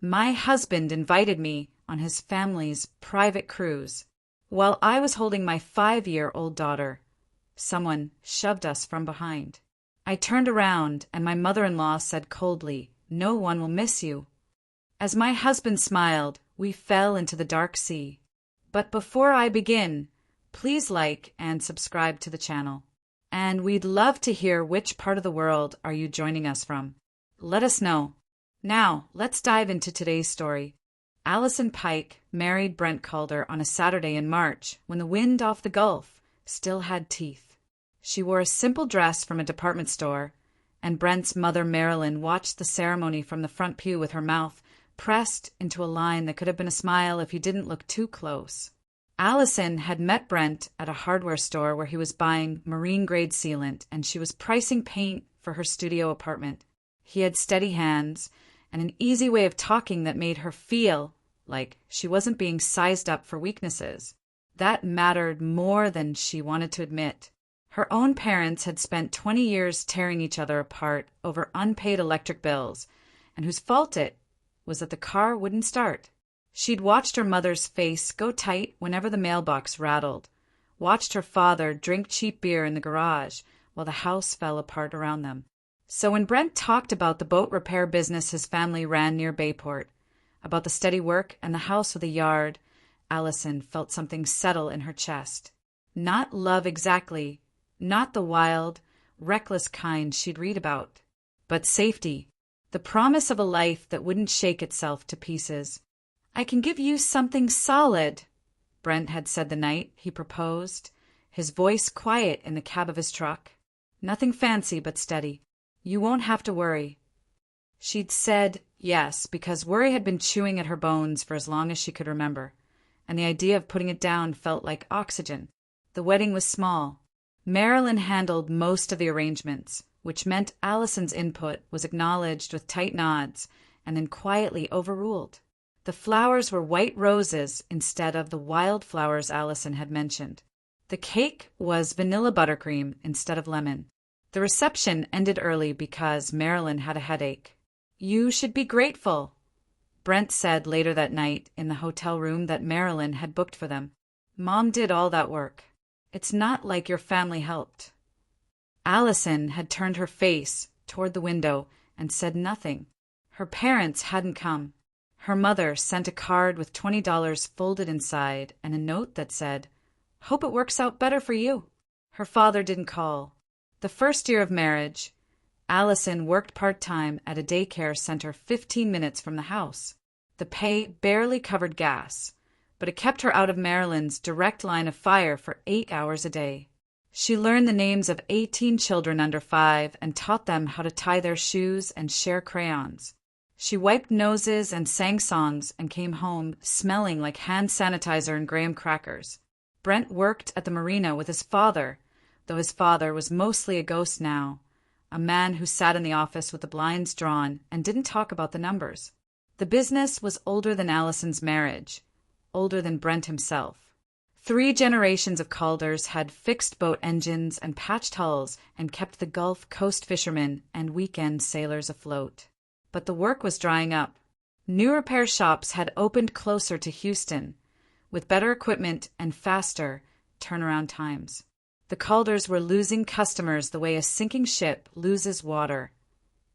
My husband invited me on his family's private cruise. While I was holding my 5-year-old daughter, someone shoved us from behind. I turned around, and my mother-in-law said coldly, "No one will miss you." As my husband smiled, we fell into the dark sea. But before I begin, please like and subscribe to the channel. And we'd love to hear which part of the world are you joining us from. Let us know. Now, let's dive into today's story. Allison Pike married Brent Calder on a Saturday in March when the wind off the Gulf still had teeth. She wore a simple dress from a department store, and Brent's mother Marilyn watched the ceremony from the front pew with her mouth pressed into a line that could have been a smile if you didn't look too close. Allison had met Brent at a hardware store where he was buying marine-grade sealant, and she was pricing paint for her studio apartment. He had steady hands and an easy way of talking that made her feel like she wasn't being sized up for weaknesses. That mattered more than she wanted to admit. Her own parents had spent 20 years tearing each other apart over unpaid electric bills, and whose fault it was that the car wouldn't start. She'd watched her mother's face go tight whenever the mailbox rattled, watched her father drink cheap beer in the garage while the house fell apart around them. So when Brent talked about the boat repair business his family ran near Bayport, about the steady work and the house with a yard, Allison felt something settle in her chest. Not love exactly, not the wild, reckless kind she'd read about, but safety, the promise of a life that wouldn't shake itself to pieces. "I can give you something solid," Brent had said the night he proposed, his voice quiet in the cab of his truck. "Nothing fancy but steady. You won't have to worry." She'd said yes because worry had been chewing at her bones for as long as she could remember, and the idea of putting it down felt like oxygen. The wedding was small. Marilyn handled most of the arrangements, which meant Allison's input was acknowledged with tight nods and then quietly overruled. The flowers were white roses instead of the wildflowers Allison had mentioned. The cake was vanilla buttercream instead of lemon. The reception ended early because Marilyn had a headache. "You should be grateful," Brent said later that night in the hotel room that Marilyn had booked for them. "Mom did all that work. It's not like your family helped." Allison had turned her face toward the window and said nothing. Her parents hadn't come. Her mother sent a card with $20 folded inside and a note that said, "Hope it works out better for you." Her father didn't call. The first year of marriage, Allison worked part-time at a daycare center 15 minutes from the house. The pay barely covered gas, but it kept her out of Marilyn's direct line of fire for 8 hours a day. She learned the names of 18 children under 5 and taught them how to tie their shoes and share crayons. She wiped noses and sang songs and came home smelling like hand sanitizer and graham crackers. Brent worked at the marina with his father, though his father was mostly a ghost now, a man who sat in the office with the blinds drawn and didn't talk about the numbers. The business was older than Allison's marriage, older than Brent himself. 3 generations of Calders had fixed boat engines and patched hulls and kept the Gulf Coast fishermen and weekend sailors afloat. But the work was drying up. New repair shops had opened closer to Houston, with better equipment and faster turnaround times. The Calders were losing customers the way a sinking ship loses water.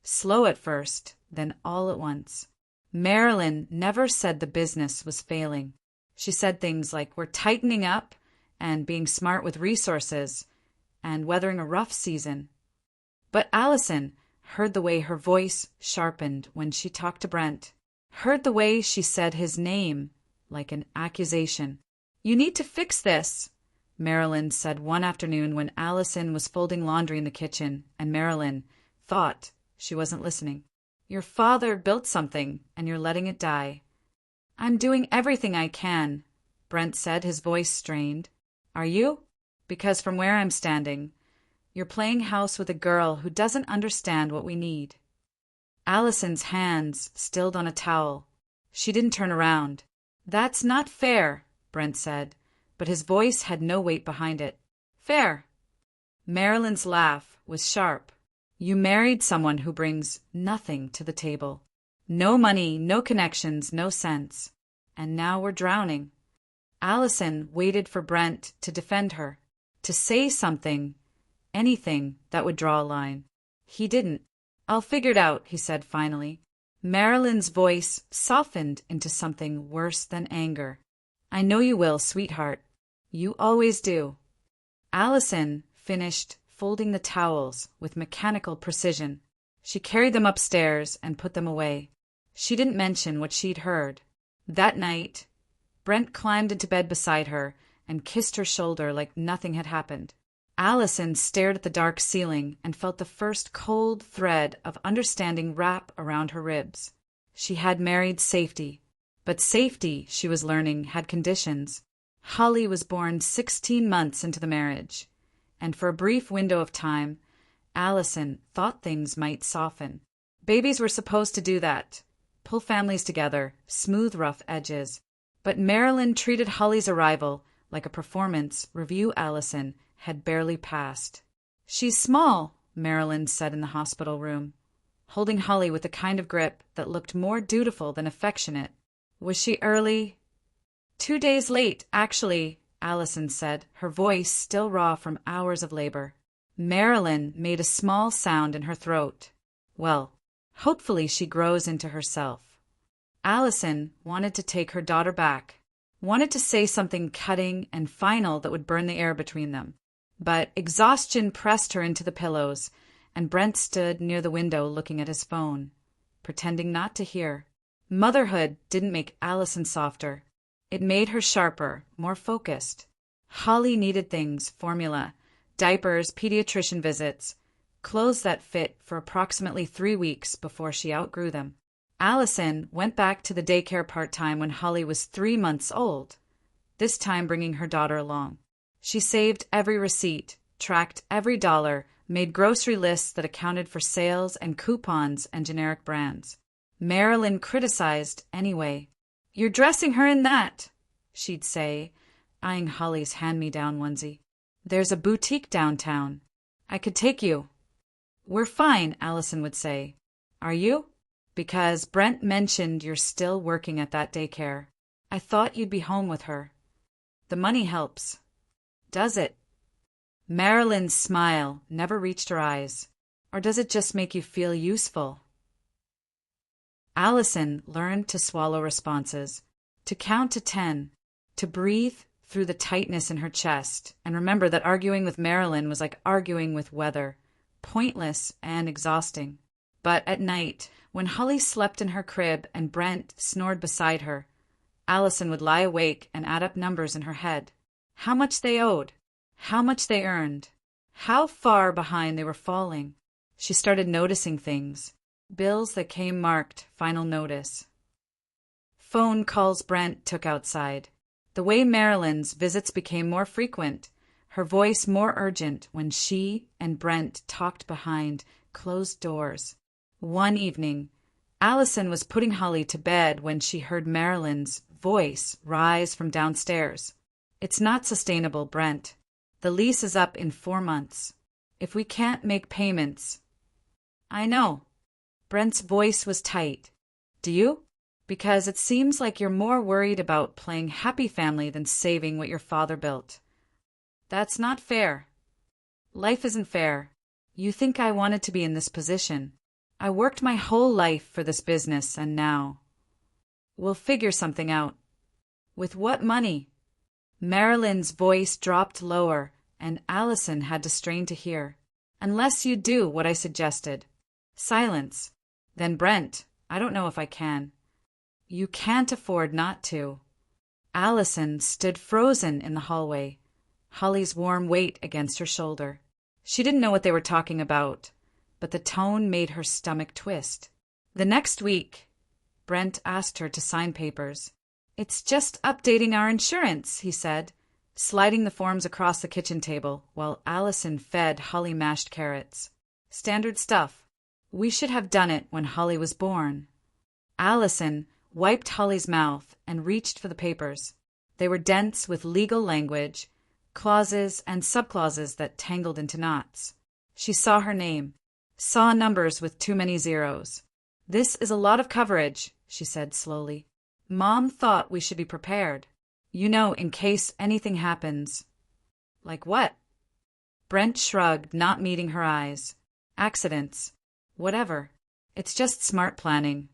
Slow at first, then all at once. Marilyn never said the business was failing. She said things like, "We're tightening up and being smart with resources and weathering a rough season." But Allison heard the way her voice sharpened when she talked to Brent, heard the way she said his name like an accusation. "You need to fix this," Marilyn said one afternoon when Allison was folding laundry in the kitchen, and Marilyn thought she wasn't listening. "Your father built something, and you're letting it die." "I'm doing everything I can," Brent said, his voice strained. "Are you? Because from where I'm standing, you're playing house with a girl who doesn't understand what we need." Allison's hands stilled on a towel. She didn't turn around. "That's not fair," Brent said, but his voice had no weight behind it. "Fair." Marilyn's laugh was sharp. "You married someone who brings nothing to the table." No money, no connections, no sense. And now we're drowning. Allison waited for Brent to defend her, to say something, anything that would draw a line. He didn't. I'll figure it out, he said finally. Marilyn's voice softened into something worse than anger. I know you will, sweetheart. You always do. Allison finished folding the towels with mechanical precision. She carried them upstairs and put them away. She didn't mention what she'd heard. That night, Brent climbed into bed beside her and kissed her shoulder like nothing had happened. Allison stared at the dark ceiling and felt the first cold thread of understanding wrap around her ribs. She had married safety, but safety, she was learning, had conditions. Holly was born 16 months into the marriage, and for a brief window of time, Allison thought things might soften. Babies were supposed to do that, pull families together, smooth rough edges. But Marilyn treated Holly's arrival like a performance review Allison had barely passed. She's small, Marilyn said in the hospital room, holding Holly with the kind of grip that looked more dutiful than affectionate. Was she early? 2 days late, actually, Allison said, her voice still raw from hours of labor. Marilyn made a small sound in her throat. Well, hopefully she grows into herself. Allison wanted to take her daughter back, wanted to say something cutting and final that would burn the air between them. But exhaustion pressed her into the pillows, and Brent stood near the window looking at his phone, pretending not to hear. Motherhood didn't make Allison softer. It made her sharper, more focused. Holly needed things, formula, diapers, pediatrician visits, clothes that fit for approximately 3 weeks before she outgrew them. Allison went back to the daycare part-time when Holly was 3 months old, this time bringing her daughter along. She saved every receipt, tracked every dollar, made grocery lists that accounted for sales and coupons and generic brands. Marilyn criticized anyway. You're dressing her in that, she'd say, eyeing Holly's hand-me-down onesie. There's a boutique downtown. I could take you. We're fine, Allison would say. Are you? Because Brent mentioned you're still working at that daycare. I thought you'd be home with her. The money helps. Does it? Marilyn's smile never reached her eyes. Or does it just make you feel useful? Allison learned to swallow responses, to count to 10, to breathe through the tightness in her chest, and remember that arguing with Marilyn was like arguing with weather, pointless and exhausting. But at night, when Holly slept in her crib and Brent snored beside her, Allison would lie awake and add up numbers in her head. How much they owed, how much they earned, how far behind they were falling. She started noticing things. Bills that came marked final notice. Phone calls Brent took outside. The way Marilyn's visits became more frequent, her voice more urgent when she and Brent talked behind closed doors. One evening, Allison was putting Holly to bed when she heard Marilyn's voice rise from downstairs. It's not sustainable, Brent. The lease is up in 4 months. If we can't make payments... I know. Brent's voice was tight. Do you? Because it seems like you're more worried about playing happy family than saving what your father built. That's not fair. Life isn't fair. You think I wanted to be in this position. I worked my whole life for this business, and now... We'll figure something out. With what money? Marilyn's voice dropped lower, and Allison had to strain to hear. Unless you do what I suggested. Silence. Then Brent, I don't know if I can. You can't afford not to. Allison stood frozen in the hallway, Holly's warm weight against her shoulder. She didn't know what they were talking about, but the tone made her stomach twist. The next week, Brent asked her to sign papers. It's just updating our insurance, he said, sliding the forms across the kitchen table while Allison fed Holly mashed carrots. Standard stuff. We should have done it when Holly was born. Allison wiped Holly's mouth and reached for the papers. They were dense with legal language, clauses and subclauses that tangled into knots. She saw her name, saw numbers with too many zeros. "This is a lot of coverage," she said slowly. "Mom thought we should be prepared. You know, in case anything happens." "Like what?" Brent shrugged, not meeting her eyes. "Accidents. Whatever. It's just smart planning."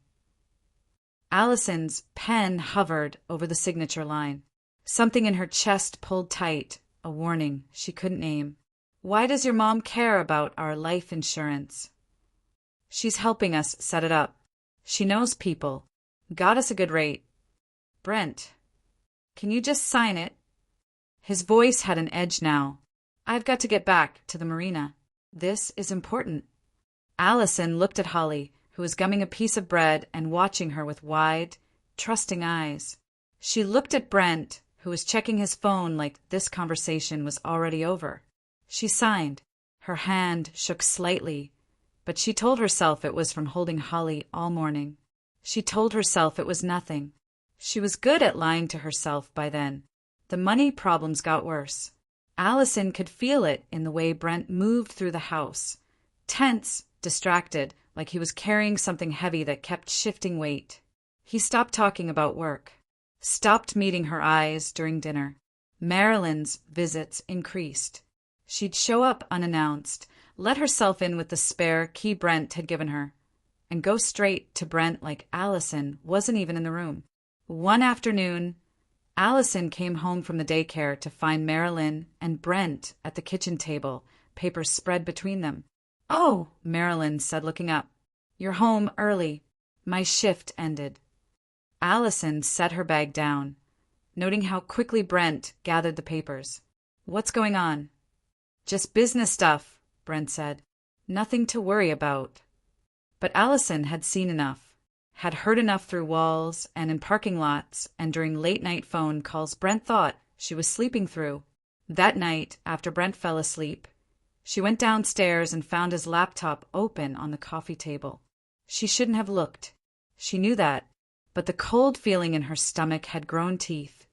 Allison's pen hovered over the signature line. Something in her chest pulled tight, a warning she couldn't name. "Why does your mom care about our life insurance?" "She's helping us set it up. She knows people. Got us a good rate." "Brent, can you just sign it?" His voice had an edge now. "I've got to get back to the marina. This is important." Allison looked at Holly, who was gumming a piece of bread and watching her with wide, trusting eyes. She looked at Brent, who was checking his phone like this conversation was already over. She signed. Her hand shook slightly, but she told herself it was from holding Holly all morning. She told herself it was nothing. She was good at lying to herself by then. The money problems got worse. Allison could feel it in the way Brent moved through the house. Tense, distracted, like he was carrying something heavy that kept shifting weight. He stopped talking about work. Stopped meeting her eyes during dinner. Marilyn's visits increased. She'd show up unannounced, let herself in with the spare key Brent had given her, and go straight to Brent like Allison wasn't even in the room. One afternoon, Allison came home from the daycare to find Marilyn and Brent at the kitchen table, papers spread between them. "Oh," Marilyn said, looking up. "You're home early. My shift ended." Allison set her bag down, noting how quickly Brent gathered the papers. "What's going on?" "Just business stuff," Brent said. "Nothing to worry about." But Allison had seen enough, had heard enough through walls and in parking lots and during late-night phone calls Brent thought she was sleeping through. That night, after Brent fell asleep, she went downstairs and found his laptop open on the coffee table. She shouldn't have looked. She knew that, but the cold feeling in her stomach had grown teeth,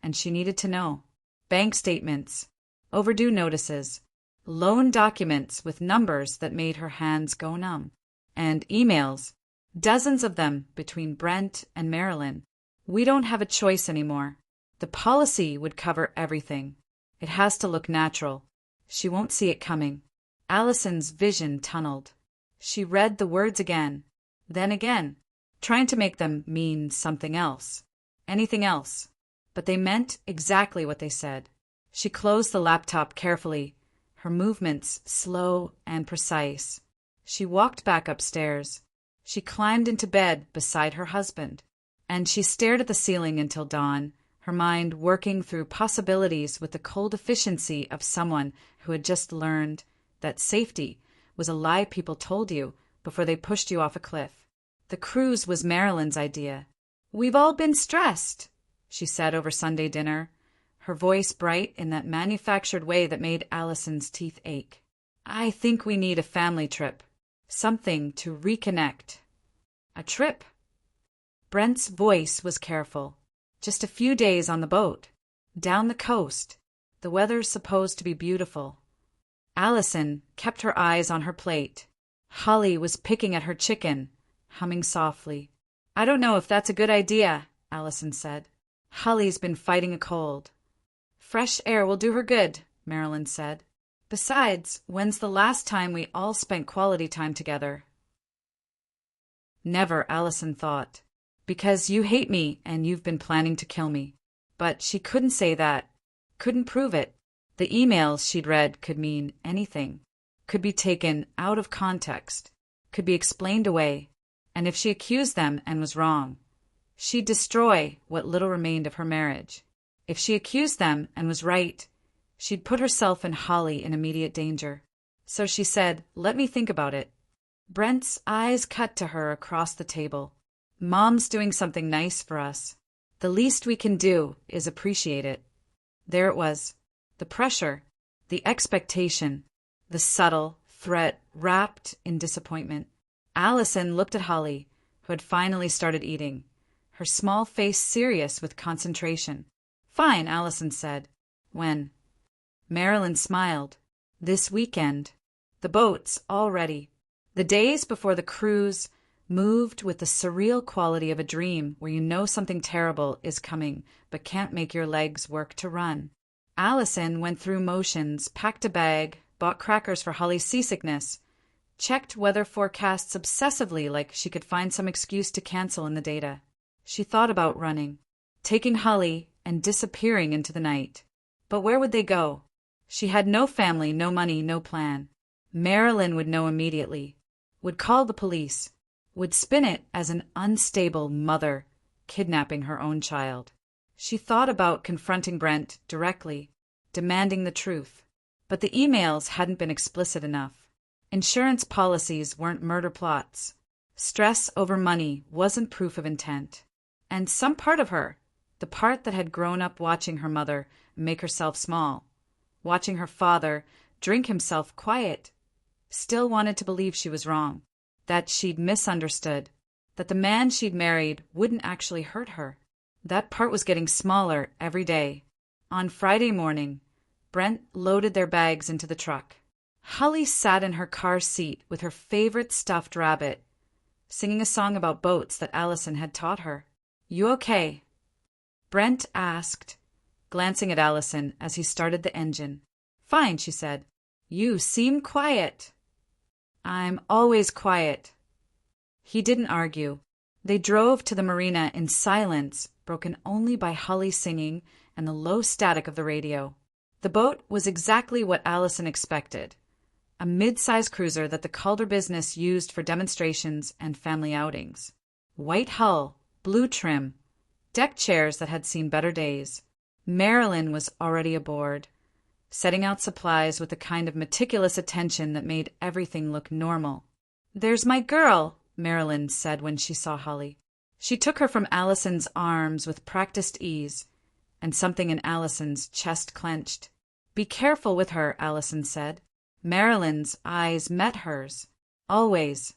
and she needed to know. Bank statements, overdue notices, loan documents with numbers that made her hands go numb, and emails, dozens of them between Brent and Marilyn. "We don't have a choice anymore. The policy would cover everything. It has to look natural. She won't see it coming." Allison's vision tunneled. She read the words again, then again, trying to make them mean something else, anything else. But they meant exactly what they said. She closed the laptop carefully, her movements slow and precise. She walked back upstairs. She climbed into bed beside her husband, and she stared at the ceiling until dawn, her mind working through possibilities with the cold efficiency of someone who had just learned that safety was a lie people told you before they pushed you off a cliff. The cruise was Marilyn's idea. "We've all been stressed," she said over Sunday dinner, her voice bright in that manufactured way that made Allison's teeth ache. "I think we need a family trip, something to reconnect." "A trip?" Brent's voice was careful. "Just a few days on the boat. Down the coast. The weather's supposed to be beautiful." Allison kept her eyes on her plate. Holly was picking at her chicken, humming softly. "I don't know if that's a good idea," Allison said. "Holly's been fighting a cold." "Fresh air will do her good," Marilyn said. "Besides, when's the last time we all spent quality time together?" "Never," Allison thought. "Because you hate me and you've been planning to kill me." But she couldn't say that. Couldn't prove it. The emails she'd read could mean anything. Could be taken out of context. Could be explained away. And if she accused them and was wrong, she'd destroy what little remained of her marriage. If she accused them and was right, she'd put herself and Holly in immediate danger. So she said, "Let me think about it." Brent's eyes cut to her across the table. "Mom's doing something nice for us. The least we can do is appreciate it." There it was. The pressure, the expectation, the subtle threat wrapped in disappointment. Allison looked at Holly, who had finally started eating, her small face serious with concentration. "Fine," Allison said. "When?" Marilyn smiled. "This weekend. The boat's all ready. The days before the cruise, moved with the surreal quality of a dream where you know something terrible is coming but can't make your legs work to run. Allison went through motions, packed a bag, bought crackers for Holly's seasickness, checked weather forecasts obsessively like she could find some excuse to cancel in the data. She thought about running, taking Holly and disappearing into the night. But where would they go? She had no family, no money, no plan. Marilyn would know immediately, would call the police, would spin it as an unstable mother kidnapping her own child. She thought about confronting Brent directly, demanding the truth. But the emails hadn't been explicit enough. Insurance policies weren't murder plots. Stress over money wasn't proof of intent. And some part of her, the part that had grown up watching her mother make herself small, watching her father drink himself quiet, still wanted to believe she was wrong, that she'd misunderstood, that the man she'd married wouldn't actually hurt her. That part was getting smaller every day. On Friday morning, Brent loaded their bags into the truck. Holly sat in her car seat with her favorite stuffed rabbit, singing a song about boats that Allison had taught her. "You okay?" Brent asked, glancing at Allison as he started the engine. "Fine," she said. "You seem quiet." "I'm always quiet." He didn't argue. They drove to the marina in silence, broken only by Holly singing and the low static of the radio. The boat was exactly what Allison expected, a mid-size cruiser that the Calder business used for demonstrations and family outings. White hull, blue trim, deck chairs that had seen better days. Marilyn was already aboard, setting out supplies with the kind of meticulous attention that made everything look normal. "There's my girl," Marilyn said when she saw Holly. She took her from Allison's arms with practiced ease, and something in Allison's chest clenched. "Be careful with her," Allison said. Marilyn's eyes met hers. "Always."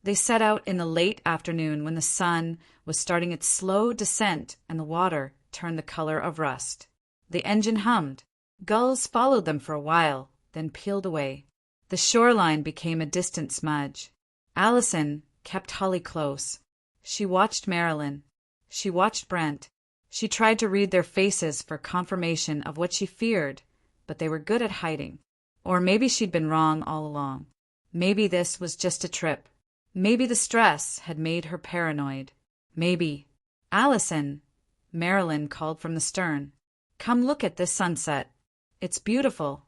They set out in the late afternoon when the sun was starting its slow descent and the water turned the color of rust. The engine hummed. Gulls followed them for a while, then peeled away. The shoreline became a distant smudge. Allison kept Holly close. She watched Marilyn. She watched Brent. She tried to read their faces for confirmation of what she feared, but they were good at hiding. Or maybe she'd been wrong all along. Maybe this was just a trip. Maybe the stress had made her paranoid. Maybe. "Allison," Marilyn called from the stern. "Come look at this sunset. It's beautiful."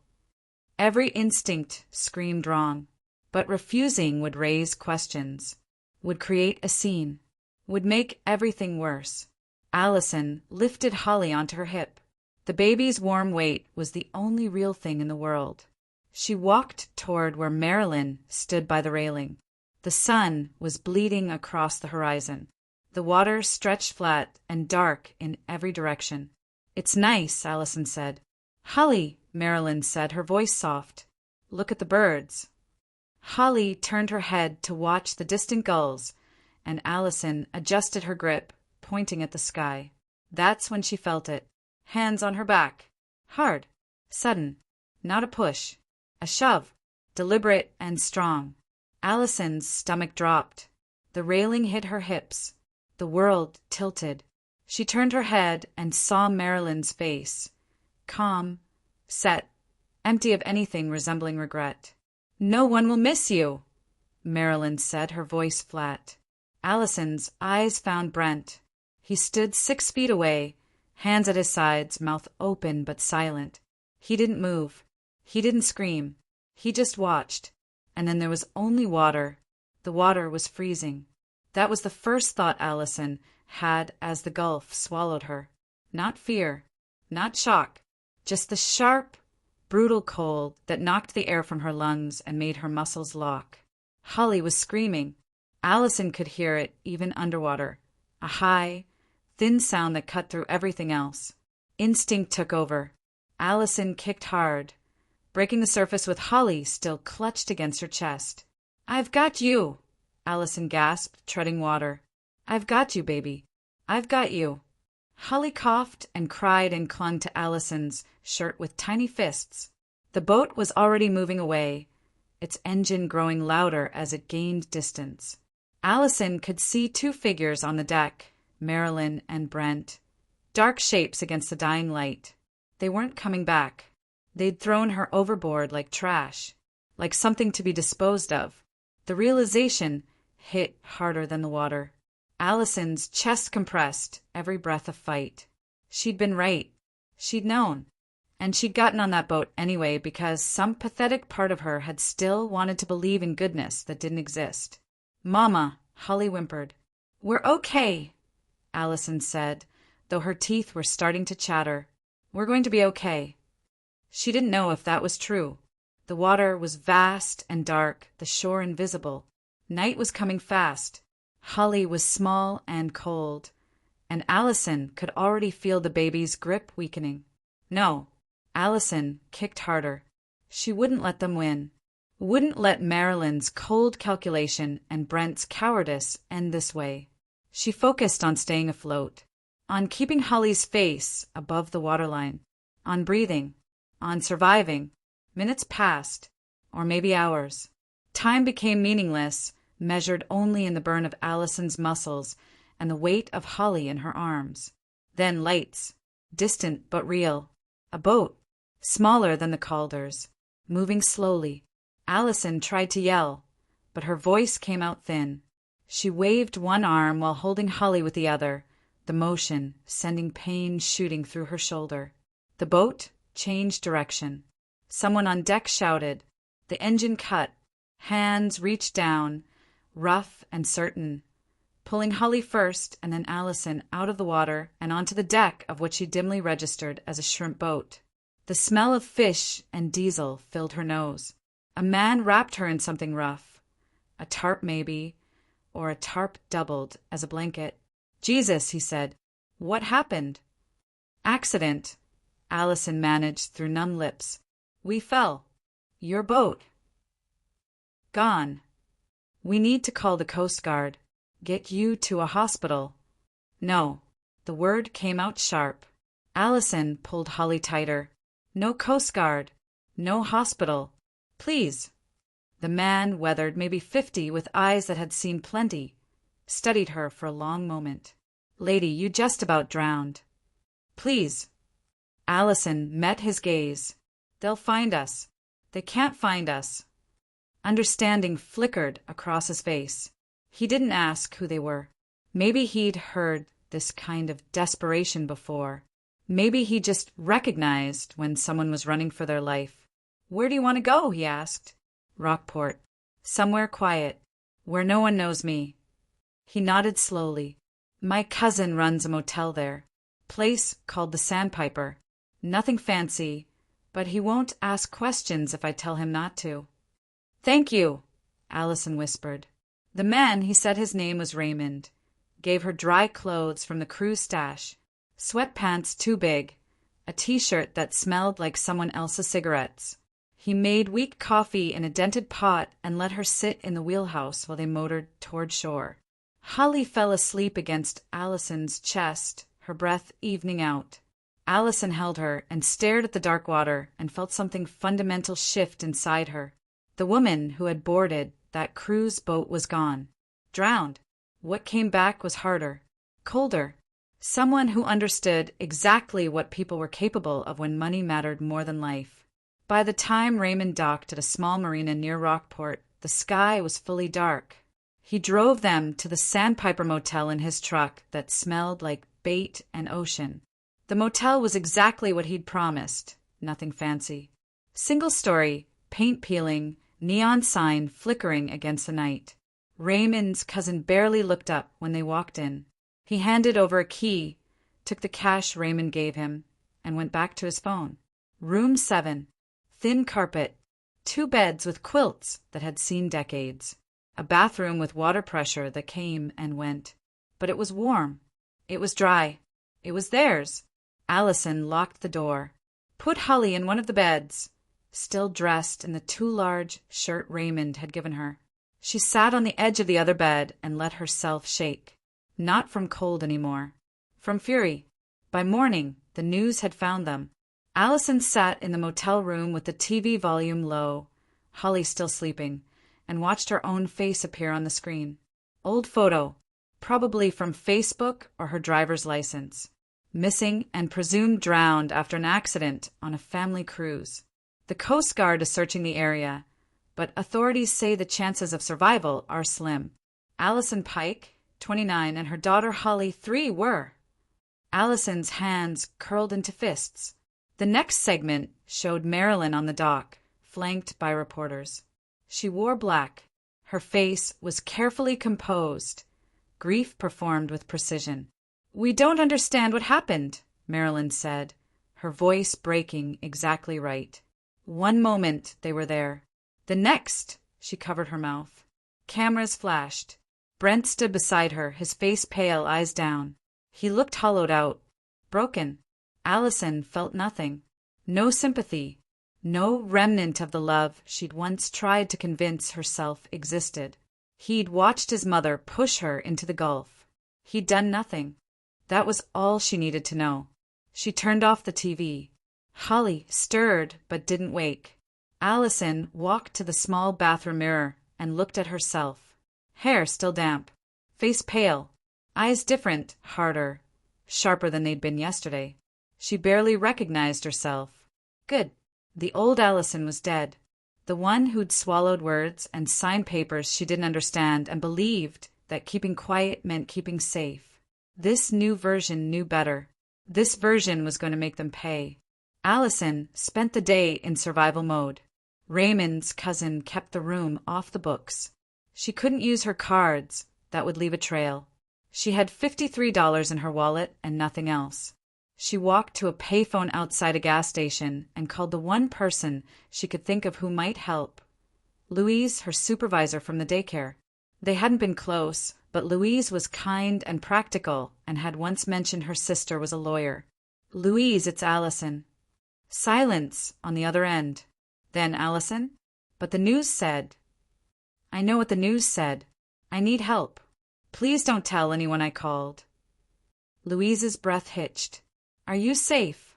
Every instinct screamed wrong, but refusing would raise questions, would create a scene, would make everything worse. Allison lifted Holly onto her hip. The baby's warm weight was the only real thing in the world. She walked toward where Marilyn stood by the railing. The sun was bleeding across the horizon. The water stretched flat and dark in every direction. "It's nice," Allison said. "Holly," Marilyn said, her voice soft. "Look at the birds." Holly turned her head to watch the distant gulls, and Allison adjusted her grip, pointing at the sky. That's when she felt it. Hands on her back. Hard. Sudden. Not a push. A shove. Deliberate and strong. Allison's stomach dropped. The railing hit her hips. The world tilted. She turned her head and saw Marilyn's face. Calm, set, empty of anything resembling regret. "No one will miss you," Marilyn said, her voice flat. Allison's eyes found Brent. He stood 6 feet away, hands at his sides, mouth open but silent. He didn't move. He didn't scream. He just watched. And then there was only water. The water was freezing. That was the first thought Allison had as the gulf swallowed her. Not fear. Not shock. Just the sharp, brutal cold that knocked the air from her lungs and made her muscles lock. Holly was screaming. Allison could hear it even underwater. A high, thin sound that cut through everything else. Instinct took over. Allison kicked hard, breaking the surface with Holly still clutched against her chest. "I've got you," Allison gasped, treading water. "I've got you, baby. I've got you." Holly coughed and cried and clung to Allison's shirt with tiny fists. The boat was already moving away, its engine growing louder as it gained distance. Allison could see two figures on the deck, Marilyn and Brent, dark shapes against the dying light. They weren't coming back. They'd thrown her overboard like trash, like something to be disposed of. The realization hit harder than the water. Allison's chest compressed, every breath a fight. She'd been right. She'd known. And she'd gotten on that boat anyway because some pathetic part of her had still wanted to believe in goodness that didn't exist. "Mama," Holly whimpered. "We're okay," Allison said, though her teeth were starting to chatter. "We're going to be okay." She didn't know if that was true. The water was vast and dark, the shore invisible. Night was coming fast. Holly was small and cold, and Allison could already feel the baby's grip weakening. No, Allison kicked harder. She wouldn't let them win. Wouldn't let Marilyn's cold calculation and Brent's cowardice end this way. She focused on staying afloat, on keeping Holly's face above the waterline, on breathing, on surviving. Minutes passed, or maybe hours. Time became meaningless, measured only in the burn of Allison's muscles and the weight of Holly in her arms. Then lights, distant but real. A boat, smaller than the Calders, moving slowly. Allison tried to yell, but her voice came out thin. She waved one arm while holding Holly with the other, the motion sending pain shooting through her shoulder. The boat changed direction. Someone on deck shouted. The engine cut. Hands reached down, rough and certain, pulling Holly first and then Allison out of the water and onto the deck of what she dimly registered as a shrimp boat. The smell of fish and diesel filled her nose. A man wrapped her in something rough. A tarp maybe, or a tarp doubled as a blanket. "Jesus," he said. "What happened?" "Accident," Allison managed through numb lips. "We fell. Your boat. Gone. We need to call the Coast Guard. Get you to a hospital." "No." The word came out sharp. Allison pulled Holly tighter. "No Coast Guard. No hospital. Please." The man, weathered, maybe 50, with eyes that had seen plenty, studied her for a long moment. "Lady, you just about drowned. Please." Allison met his gaze. "They'll find us." "They can't find us." Understanding flickered across his face. He didn't ask who they were. Maybe he'd heard this kind of desperation before. Maybe he just recognized when someone was running for their life. "Where do you want to go?" he asked. "Rockport. Somewhere quiet, where no one knows me." He nodded slowly. "My cousin runs a motel there. Place called the Sandpiper. Nothing fancy, but he won't ask questions if I tell him not to." "Thank you," Allison whispered. The man, he said his name was Raymond, gave her dry clothes from the crew's stash, sweatpants too big, a t-shirt that smelled like someone else's cigarettes. He made weak coffee in a dented pot and let her sit in the wheelhouse while they motored toward shore. Holly fell asleep against Allison's chest, her breath evening out. Allison held her and stared at the dark water and felt something fundamental shift inside her. The woman who had boarded that cruise boat was gone. Drowned. What came back was harder, colder. Someone who understood exactly what people were capable of when money mattered more than life. By the time Raymond docked at a small marina near Rockport, the sky was fully dark. He drove them to the Sandpiper Motel in his truck that smelled like bait and ocean. The motel was exactly what he'd promised, nothing fancy. Single story, paint peeling, neon sign flickering against the night. Raymond's cousin barely looked up when they walked in. He handed over a key, took the cash Raymond gave him, and went back to his phone. Room 7. Thin carpet. 2 beds with quilts that had seen decades. A bathroom with water pressure that came and went. But it was warm. It was dry. It was theirs. Allison locked the door. Put Holly in one of the beds, still dressed in the too large shirt Raymond had given her. She sat on the edge of the other bed and let herself shake. Not from cold anymore. From fury. By morning, the news had found them. Allison sat in the motel room with the TV volume low, Holly still sleeping, and watched her own face appear on the screen. Old photo, probably from Facebook or her driver's license. Missing and presumed drowned after an accident on a family cruise. The Coast Guard is searching the area, but authorities say the chances of survival are slim. Allison Pike, 29, and her daughter Holly, 3, were. Allison's hands curled into fists. The next segment showed Marilyn on the dock, flanked by reporters. She wore black. Her face was carefully composed. Grief performed with precision. "We don't understand what happened," Marilyn said, her voice breaking exactly right. One moment they were there. The next, she covered her mouth. Cameras flashed. Brent stood beside her, his face pale, eyes down. He looked hollowed out, broken. Allison felt nothing. No sympathy. No remnant of the love she'd once tried to convince herself existed. He'd watched his mother push her into the gulf. He'd done nothing. That was all she needed to know. She turned off the TV. Holly stirred but didn't wake. Allison walked to the small bathroom mirror and looked at herself. Hair still damp. Face pale. Eyes different, harder, sharper than they'd been yesterday. She barely recognized herself. Good. The old Allison was dead. The one who'd swallowed words and signed papers she didn't understand and believed that keeping quiet meant keeping safe. This new version knew better. This version was going to make them pay. Allison spent the day in survival mode. Raymond's cousin kept the room off the books. She couldn't use her cards. That would leave a trail. She had $53 in her wallet and nothing else. She walked to a payphone outside a gas station and called the one person she could think of who might help. Louise, her supervisor from the daycare. They hadn't been close, but Louise was kind and practical and had once mentioned her sister was a lawyer. "Louise, it's Allison." Silence on the other end. Then Allison? But the news said. "I know what the news said. I need help. Please don't tell anyone I called." Louise's breath hitched. "Are you safe?"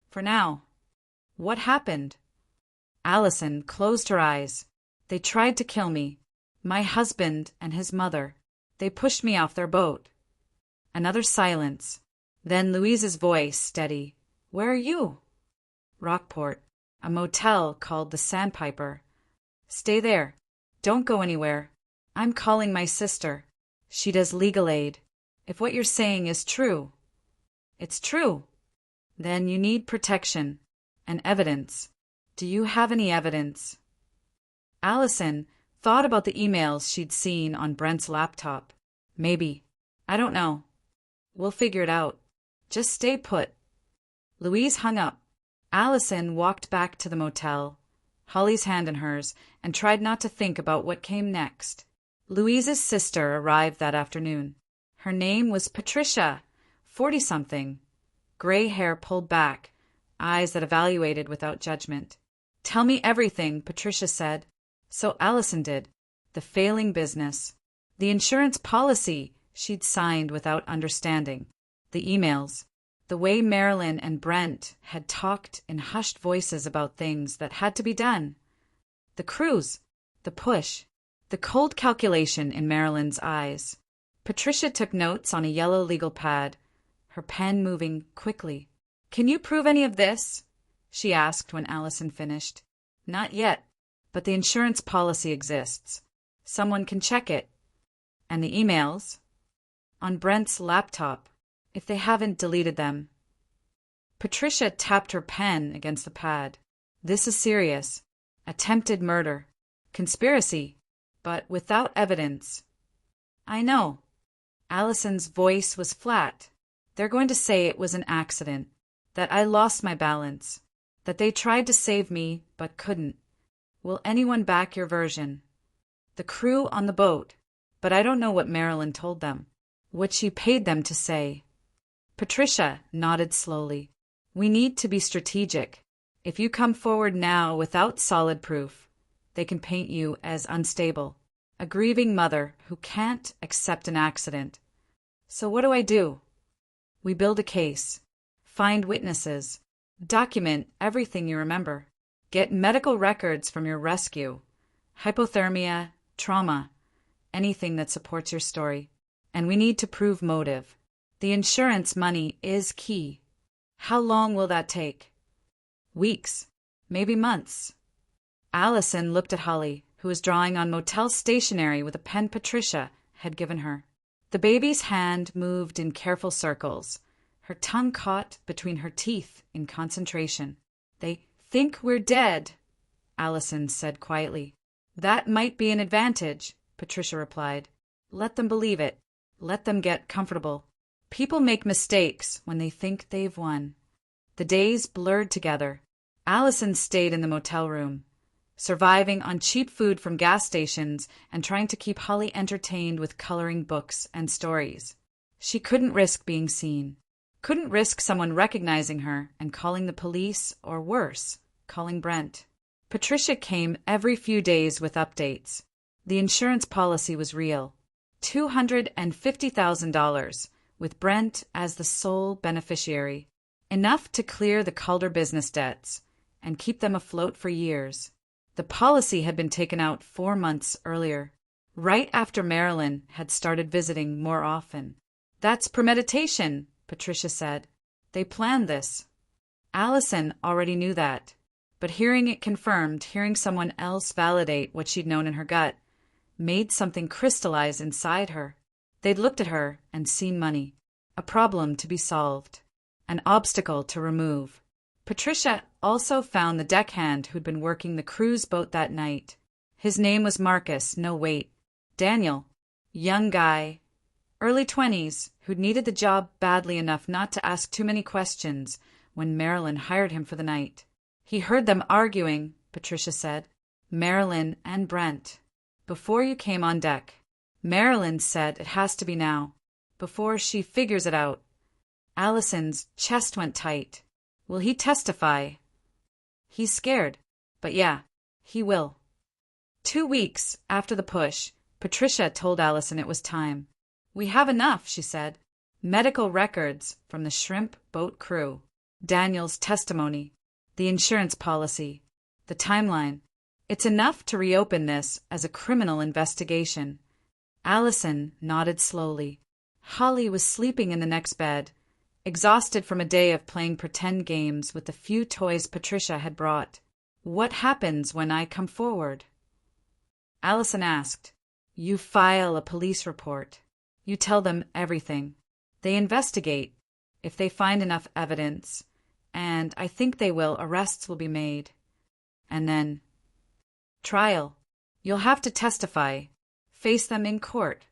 "For now." "What happened?" Allison closed her eyes. "They tried to kill me. My husband and his mother. They pushed me off their boat." Another silence. Then Louise's voice, steady. "Where are you?" "Rockport. A motel called the Sandpiper. Stay there. Don't go anywhere. I'm calling my sister. She does legal aid. If what you're saying is true." "It's true." "Then you need protection. And evidence. Do you have any evidence?" Allison thought about the emails she'd seen on Brent's laptop. "Maybe. I don't know. We'll figure it out. Just stay put." Louise hung up. Allison walked back to the motel, Holly's hand in hers, and tried not to think about what came next. Louise's sister arrived that afternoon. Her name was Patricia, 40-something. Gray hair pulled back, eyes that evaluated without judgment. "Tell me everything," Patricia said. So Allison did. The failing business. The insurance policy she'd signed without understanding. The emails. The way Marilyn and Brent had talked in hushed voices about things that had to be done. The cruise. The push. The cold calculation in Marilyn's eyes. Patricia took notes on a yellow legal pad, her pen moving quickly. "Can you prove any of this?" she asked when Allison finished. "Not yet, but the insurance policy exists. Someone can check it. And the emails? On Brent's laptop, if they haven't deleted them." Patricia tapped her pen against the pad. "This is serious. Attempted murder. Conspiracy. But without evidence." "I know." Allison's voice was flat. "They're going to say it was an accident, that I lost my balance, that they tried to save me but couldn't. Will anyone back your version?" "The crew on the boat, but I don't know what Marilyn told them, what she paid them to say." Patricia nodded slowly. "We need to be strategic. If you come forward now without solid proof, they can paint you as unstable, a grieving mother who can't accept an accident. So what do I do?" "We build a case. Find witnesses. Document everything you remember. Get medical records from your rescue. Hypothermia, trauma. anything that supports your story. And we need to prove motive. The insurance money is key. How long will that take? Weeks, maybe months. Allison looked at Holly, who was drawing on motel stationery with a pen Patricia had given her. The baby's hand moved in careful circles, her tongue caught between her teeth in concentration. They think we're dead, Allison said quietly. That might be an advantage, Patricia replied. Let them believe it. Let them get comfortable. People make mistakes when they think they've won. The days blurred together. Allison stayed in the motel room, surviving on cheap food from gas stations and trying to keep Holly entertained with coloring books and stories. She couldn't risk being seen. Couldn't risk someone recognizing her and calling the police, or worse, calling Brent. Patricia came every few days with updates. The insurance policy was real. $250,000, with Brent as the sole beneficiary. Enough to clear the Calder business debts and keep them afloat for years. The policy had been taken out 4 months earlier, right after Marilyn had started visiting more often. That's premeditation, Patricia said. They planned this. Allison already knew that, but hearing it confirmed, hearing someone else validate what she'd known in her gut, made something crystallize inside her. They'd looked at her and seen money, a problem to be solved, an obstacle to remove. Patricia also found the deckhand who'd been working the cruise boat that night. His name was Marcus, no wait, Daniel, young guy, early 20s, who'd needed the job badly enough not to ask too many questions when Marilyn hired him for the night. He heard them arguing, Patricia said, Marilyn and Brent, before you came on deck. Marilyn said it has to be now, before she figures it out. Allison's chest went tight. Will he testify? He's scared, but yeah, he will. 2 weeks after the push, Patricia told Allison it was time. We have enough, she said. Medical records from the shrimp boat crew, Daniel's testimony, the insurance policy, the timeline. It's enough to reopen this as a criminal investigation. Allison nodded slowly. Holly was sleeping in the next bed, exhausted from a day of playing pretend games with the few toys Patricia had brought. What happens when I come forward? Allison asked. You file a police report. You tell them everything. They investigate. If they find enough evidence, and I think they will, arrests will be made. And then, trial. You'll have to testify. Face them in court.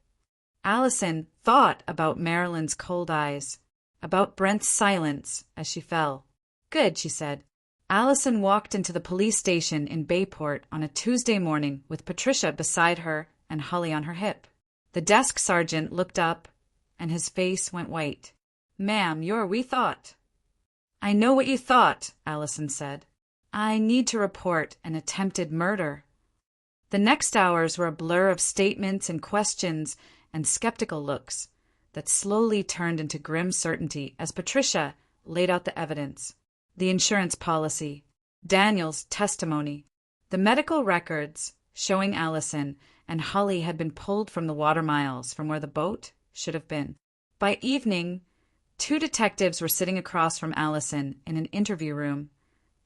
Allison thought about Marilyn's cold eyes, about Brent's silence as she fell. Good, she said. Allison walked into the police station in Bayport on a Tuesday morning with Patricia beside her and Holly on her hip. The desk sergeant looked up, and his face went white. Ma'am, we thought. I know what you thought, Allison said. I need to report an attempted murder. The next hours were a blur of statements and questions and skeptical looks that slowly turned into grim certainty as Patricia laid out the evidence. The insurance policy, Daniel's testimony, the medical records showing Allison and Holly had been pulled from the water miles from where the boat should have been. By evening, 2 detectives were sitting across from Allison in an interview room,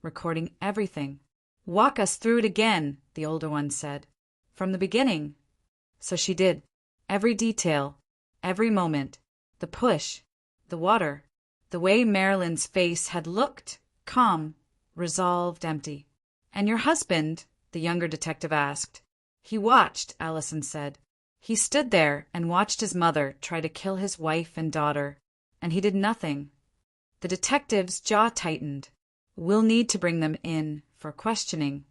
recording everything. Walk us through it again, the older one said. From the beginning. So she did. Every detail, every moment, the push, the water, the way Marilyn's face had looked, calm, resolved, empty. And your husband? The younger detective asked. He watched, Allison said. He stood there and watched his mother try to kill his wife and daughter, and he did nothing. The detective's jaw tightened. We'll need to bring them in for questioning.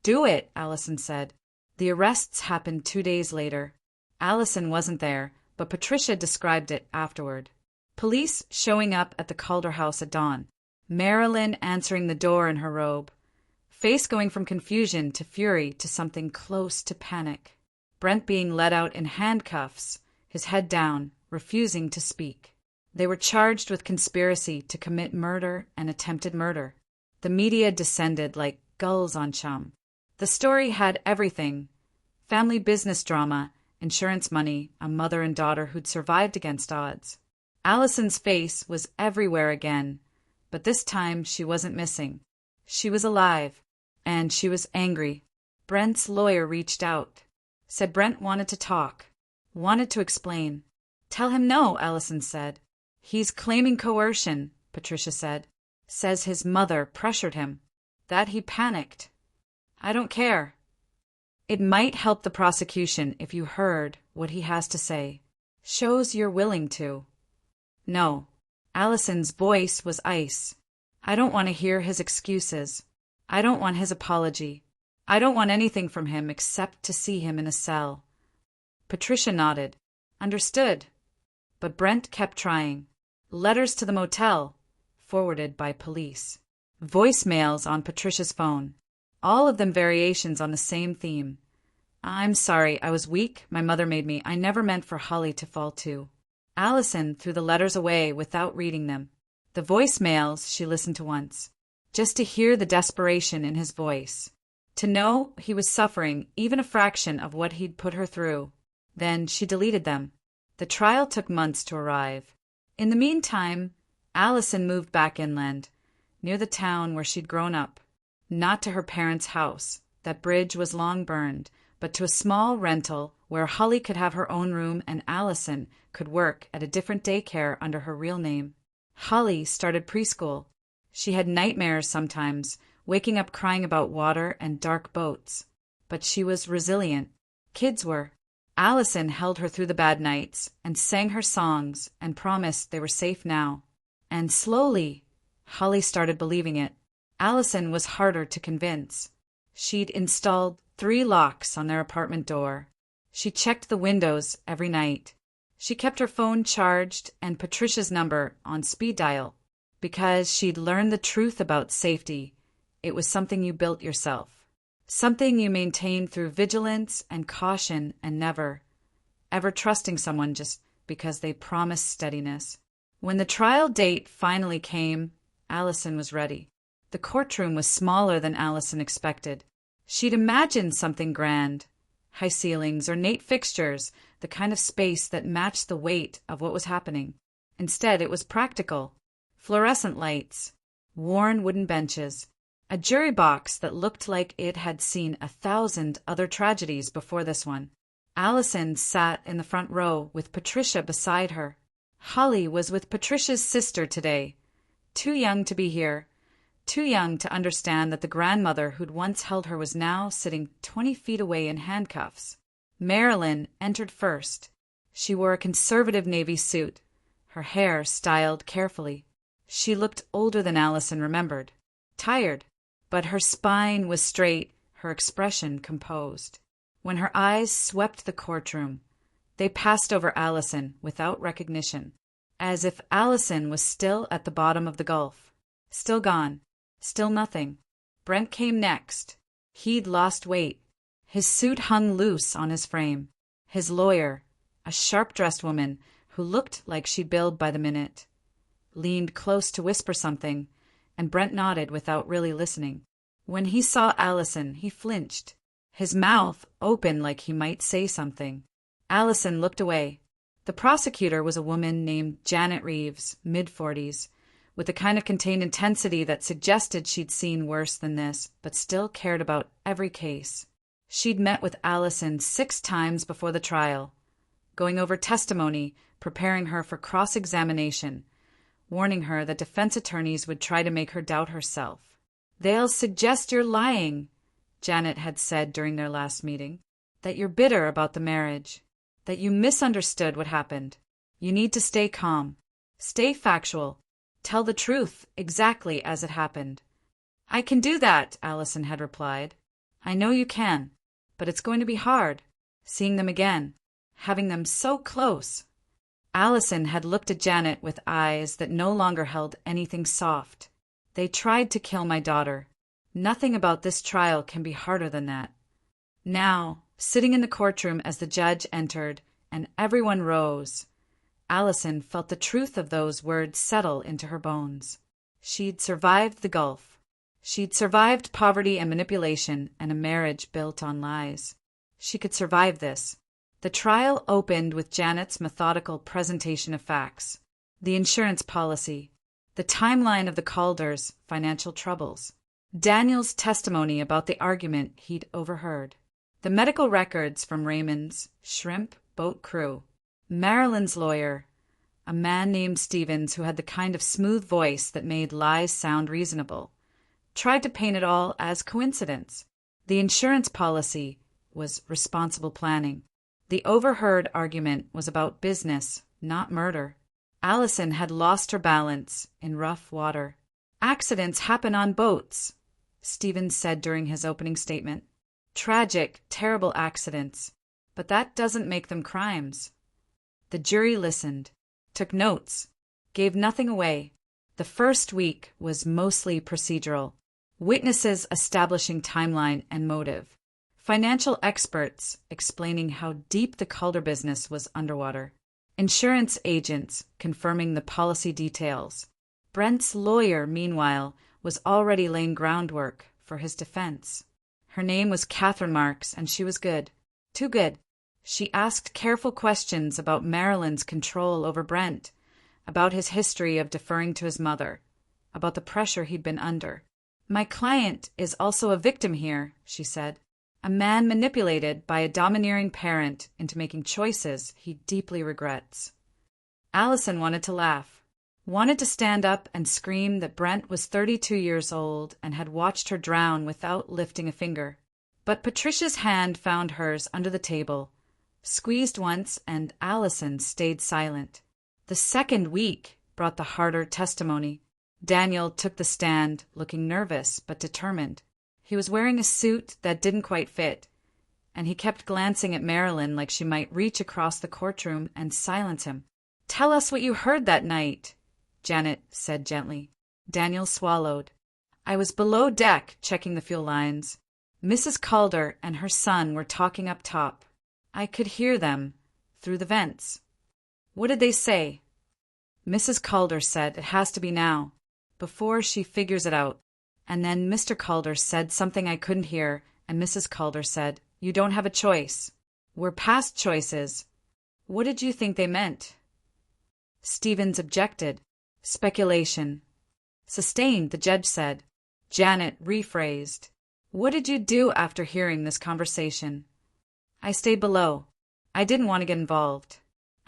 Do it, Allison said. The arrests happened 2 days later. Allison wasn't there, but Patricia described it afterward. Police showing up at the Calder house at dawn. Marilyn answering the door in her robe. Face going from confusion to fury to something close to panic. Brent being led out in handcuffs, his head down, refusing to speak. They were charged with conspiracy to commit murder and attempted murder. The media descended like gulls on chum. The story had everything: family business drama insurance money, a mother and daughter who'd survived against odds. Allison's face was everywhere again, but this time she wasn't missing. She was alive, and she was angry. Brent's lawyer reached out. Said Brent wanted to talk, wanted to explain. Tell him no, Allison said. He's claiming coercion, Patricia said. Says his mother pressured him. That he panicked. I don't care. It might help the prosecution if you heard what he has to say. Shows you're willing to. No. Allison's voice was ice. I don't want to hear his excuses. I don't want his apology. I don't want anything from him except to see him in a cell. Patricia nodded. Understood. But Brent kept trying. Letters to the motel, forwarded by police. Voicemails on Patricia's phone. All of them variations on the same theme. I'm sorry, I was weak, my mother made me. I never meant for Holly to fall too. Allison threw the letters away without reading them. The voicemails she listened to once, just to hear the desperation in his voice. To know he was suffering even a fraction of what he'd put her through. Then she deleted them. The trial took months to arrive. In the meantime, Allison moved back inland, near the town where she'd grown up. Not to her parents' house, that bridge was long burned, but to a small rental where Holly could have her own room and Allison could work at a different daycare under her real name. Holly started preschool. She had nightmares sometimes, waking up crying about water and dark boats. But she was resilient. Kids were. Allison held her through the bad nights and sang her songs and promised they were safe now. And slowly, Holly started believing it. Allison was harder to convince. She'd installed 3 locks on their apartment door. She checked the windows every night. She kept her phone charged and Patricia's number on speed dial. Because she'd learned the truth about safety. It was something you built yourself. Something you maintained through vigilance and caution and never, ever trusting someone just because they promised steadiness. When the trial date finally came, Allison was ready. The courtroom was smaller than Allison expected. She'd imagined something grand. High ceilings, ornate fixtures, the kind of space that matched the weight of what was happening. Instead, it was practical. Fluorescent lights, worn wooden benches, a jury box that looked like it had seen 1,000 other tragedies before this one. Allison sat in the front row with Patricia beside her. Holly was with Patricia's sister today. Too young to be here. Too young to understand that the grandmother who'd once held her was now sitting 20 feet away in handcuffs. Marilyn entered first. She wore a conservative navy suit, her hair styled carefully. She looked older than Allison remembered. Tired, but her spine was straight, her expression composed. When her eyes swept the courtroom, they passed over Allison without recognition, as if Allison was still at the bottom of the gulf. Still gone. Still nothing. Brent came next. He'd lost weight. His suit hung loose on his frame. His lawyer, a sharp-dressed woman who looked like she billed by the minute, leaned close to whisper something, and Brent nodded without really listening. When he saw Allison, he flinched, his mouth open like he might say something. Allison looked away. The prosecutor was a woman named Janet Reeves, mid-40s, with the kind of contained intensity that suggested she'd seen worse than this, but still cared about every case. She'd met with Allison 6 times before the trial, going over testimony, preparing her for cross-examination, warning her that defense attorneys would try to make her doubt herself. "They'll suggest you're lying," Janet had said during their last meeting, "that you're bitter about the marriage, that you misunderstood what happened. You need to stay calm, stay factual, tell the truth exactly as it happened." "I can do that," Allison had replied. "I know you can, but it's going to be hard, seeing them again, having them so close." Allison had looked at Janet with eyes that no longer held anything soft. "They tried to kill my daughter. Nothing about this trial can be harder than that." Now, sitting in the courtroom as the judge entered and everyone rose, Allison felt the truth of those words settle into her bones. She'd survived the gulf. She'd survived poverty and manipulation and a marriage built on lies. She could survive this. The trial opened with Janet's methodical presentation of facts. The insurance policy, the timeline of the Calders' financial troubles, Daniel's testimony about the argument he'd overheard, the medical records from Raymond's shrimp boat crew, Marilyn's lawyer, a man named Stevens who had the kind of smooth voice that made lies sound reasonable, tried to paint it all as coincidence. The insurance policy was responsible planning. The overheard argument was about business, not murder. Allison had lost her balance in rough water. Accidents happen on boats, Stevens said during his opening statement. Tragic, terrible accidents, but that doesn't make them crimes. The jury listened, took notes, gave nothing away. The first week was mostly procedural. Witnesses establishing timeline and motive. Financial experts explaining how deep the Calder business was underwater. Insurance agents confirming the policy details. Brent's lawyer, meanwhile, was already laying groundwork for his defense. Her name was Catherine Marks, and she was good. Too good. She asked careful questions about Marilyn's control over Brent, about his history of deferring to his mother, about the pressure he'd been under. My client is also a victim here, she said. A man manipulated by a domineering parent into making choices he deeply regrets. Allison wanted to laugh, wanted to stand up and scream that Brent was 32 years old and had watched her drown without lifting a finger. But Patricia's hand found hers under the table, squeezed once, and Allison stayed silent. The second week brought the harder testimony. Daniel took the stand, looking nervous but determined. He was wearing a suit that didn't quite fit, and he kept glancing at Marilyn like she might reach across the courtroom and silence him. "Tell us what you heard that night," Janet said gently. Daniel swallowed. "I was below deck checking the fuel lines. Mrs. Calder and her son were talking up top. I could hear them through the vents." "What did they say?" "Mrs. Calder said it has to be now, before she figures it out. And then Mr. Calder said something I couldn't hear, and Mrs. Calder said, 'You don't have a choice. We're past choices.'" "What did you think they meant?" Stevens objected. "Speculation." "Sustained," the judge said. Janet rephrased. "What did you do after hearing this conversation?" "I stayed below. I didn't want to get involved.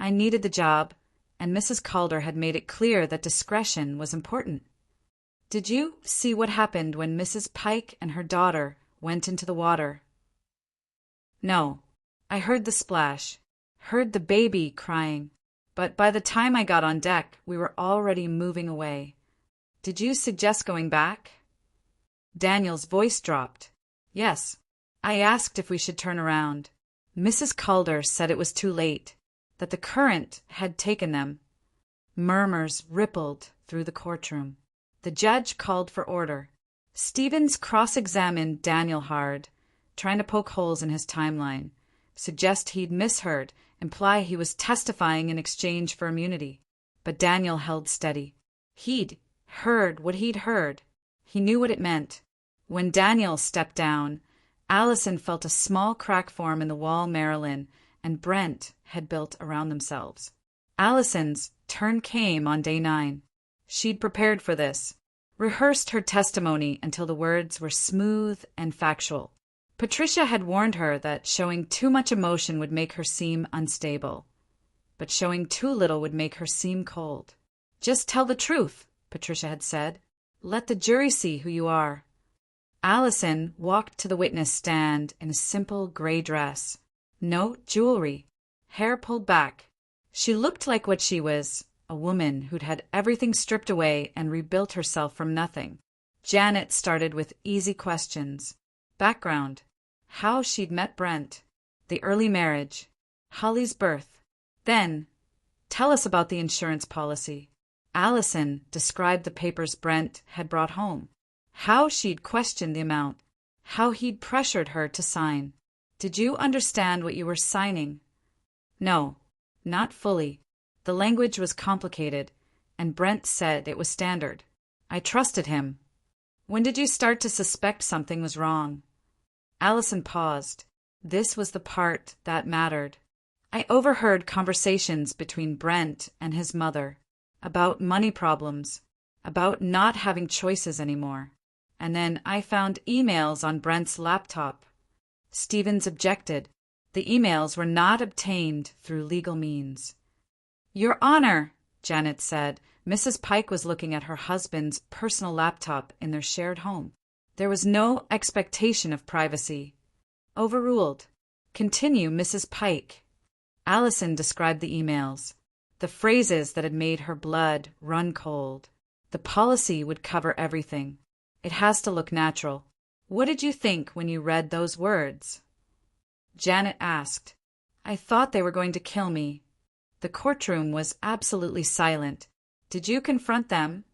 I needed the job, and Mrs. Calder had made it clear that discretion was important." "Did you see what happened when Mrs. Pike and her daughter went into the water?" "No. I heard the splash, heard the baby crying, but by the time I got on deck, we were already moving away." "Did you suggest going back?" Daniel's voice dropped. "Yes. I asked if we should turn around. Mrs. Calder said it was too late, that the current had taken them." Murmurs rippled through the courtroom. The judge called for order. Stevens cross-examined Daniel hard, trying to poke holes in his timeline, suggest he'd misheard, imply he was testifying in exchange for immunity. But Daniel held steady. He'd heard what he'd heard. He knew what it meant. When Daniel stepped down, Allison felt a small crack form in the wall Marilyn and Brent had built around themselves. Allison's turn came on day 9. She'd prepared for this, rehearsed her testimony until the words were smooth and factual. Patricia had warned her that showing too much emotion would make her seem unstable, but showing too little would make her seem cold. "Just tell the truth," Patricia had said. "Let the jury see who you are." Allison walked to the witness stand in a simple gray dress. No jewelry. Hair pulled back. She looked like what she was, a woman who'd had everything stripped away and rebuilt herself from nothing. Janet started with easy questions. Background. How she'd met Brent. The early marriage. Holly's birth. Then, tell us about the insurance policy. Allison described the papers Brent had brought home. How she'd questioned the amount. How he'd pressured her to sign. "Did you understand what you were signing?" "No, not fully. The language was complicated, and Brent said it was standard. I trusted him." "When did you start to suspect something was wrong?" Allison paused. This was the part that mattered. I overheard conversations between Brent and his mother about money problems, about not having choices anymore. And then I found emails on Brent's laptop. Stevens objected. The emails were not obtained through legal means. Your Honor, Janet said, Mrs. Pike was looking at her husband's personal laptop in their shared home. There was no expectation of privacy. Overruled. Continue, Mrs. Pike. Allison described the emails, the phrases that had made her blood run cold. The policy would cover everything. It has to look natural. What did you think when you read those words? Janet asked. I thought they were going to kill me. The courtroom was absolutely silent. Did you confront them?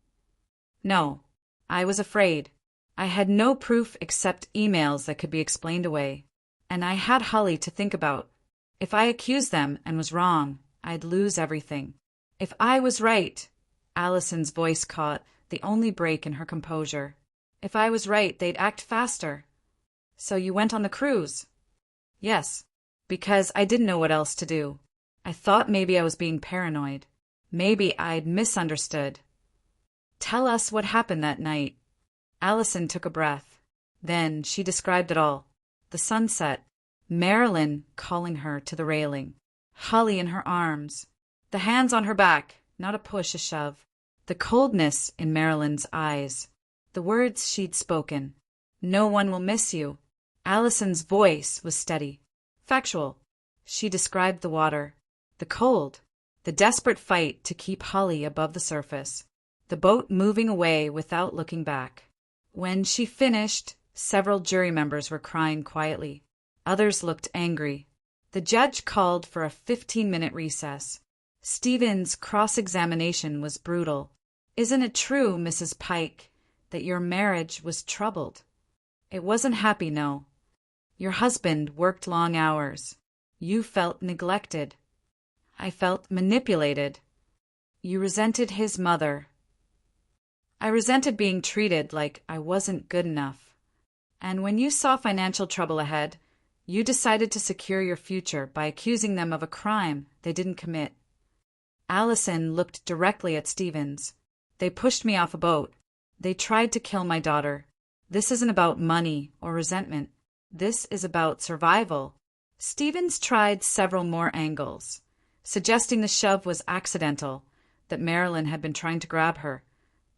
No. I was afraid. I had no proof except emails that could be explained away. And I had Holly to think about. If I accused them and was wrong, I'd lose everything. If I was right, Allison's voice caught, the only break in her composure. If I was right, they'd act faster. So you went on the cruise? Yes, because I didn't know what else to do. I thought maybe I was being paranoid. Maybe I'd misunderstood. Tell us what happened that night. Allison took a breath. Then she described it all. The sunset, Marilyn calling her to the railing, Holly in her arms, the hands on her back, not a push, a shove, the coldness in Marilyn's eyes, the words she'd spoken. No one will miss you. Allison's voice was steady, factual. She described the water, the cold, the desperate fight to keep Holly above the surface, the boat moving away without looking back. When she finished, several jury members were crying quietly. Others looked angry. The judge called for a 15-minute recess. Stevens' cross-examination was brutal. Isn't it true, Mrs. Pike, that your marriage was troubled? It wasn't happy, no. Your husband worked long hours. You felt neglected. I felt manipulated. You resented his mother. I resented being treated like I wasn't good enough. And when you saw financial trouble ahead, you decided to secure your future by accusing them of a crime they didn't commit. Allison looked directly at Stevens. They pushed me off a boat. They tried to kill my daughter. This isn't about money or resentment. This is about survival. Stevens tried several more angles, suggesting the shove was accidental, that Marilyn had been trying to grab her,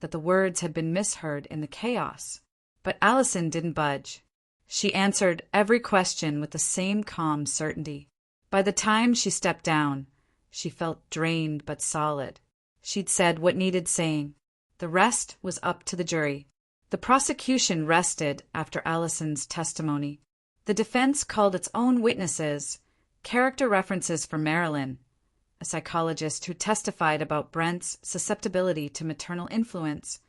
that the words had been misheard in the chaos. But Allison didn't budge. She answered every question with the same calm certainty. By the time she stepped down, she felt drained but solid. She'd said what needed saying. The rest was up to the jury. The prosecution rested after Allison's testimony. The defense called its own witnesses, character references for Marilyn, a psychologist who testified about Brent's susceptibility to maternal influence,